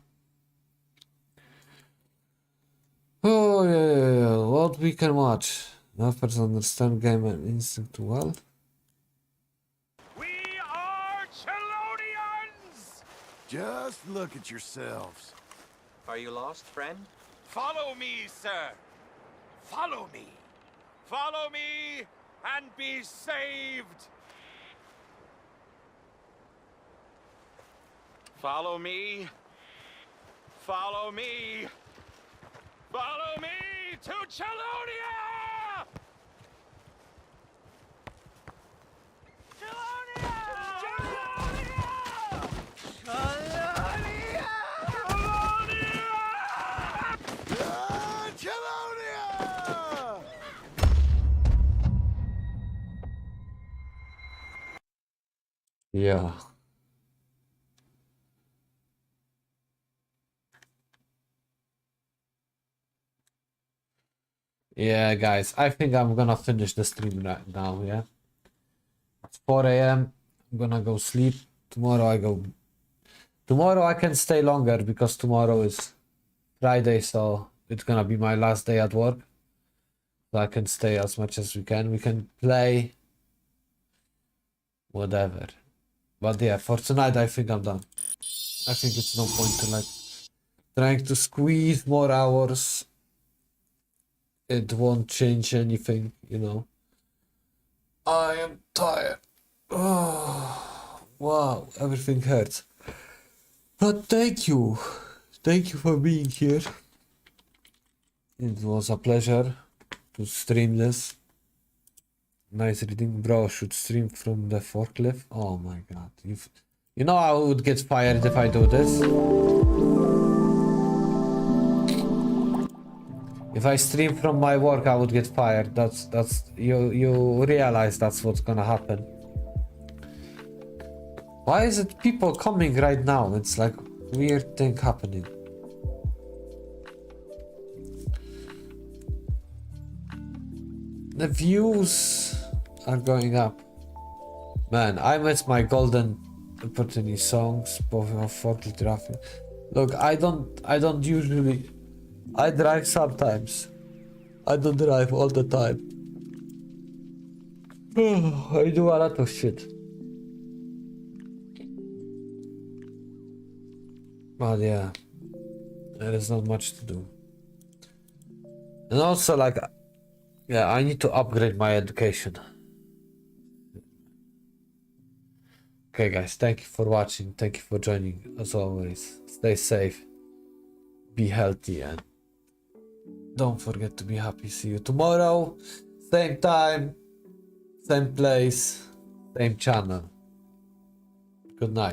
Oh, yeah. What we can watch? Nuffers understand game and instinct well. We are Chelonians! Just look at yourselves. Are you lost, friend? Follow me, sir. Follow me. Follow me and be saved. Follow me. Follow me. Follow me to Chelonia! Chelonia! Chelonia! Chelonia! Chelonia! Yeah. Yeah, guys, I think I'm gonna finish the stream right now, yeah? It's 4 a.m. I'm gonna go sleep. Tomorrow I can stay longer because tomorrow is Friday, so it's gonna be my last day at work. So I can stay as much as we can. We can play whatever. But yeah, for tonight I think I'm done. I think it's no point to like trying to squeeze more hours it won't change anything, you know. I am tired. Oh, wow, everything hurts. But thank you. Thank you for being here. It was a pleasure to stream this. Nice reading. Bro, should stream from the forklift. Oh my god. You know I would get fired if I do this. If I stream from my work, I would get fired. That's you realize that's what's gonna happen. Why is it people coming right now? It's like weird thing happening. The views are going up. Man, I miss my golden opportunity songs, both of Forklift Traffic. Look, I don't usually. I drive sometimes. I don't drive all the time. I do a lot of shit. But yeah, there is not much to do. And also, like, yeah, I need to upgrade my education. Okay, guys, thank you for watching. Thank you for joining. As always, stay safe, be healthy, and don't forget to be happy. See you tomorrow. Same time, same place, same channel. Good night.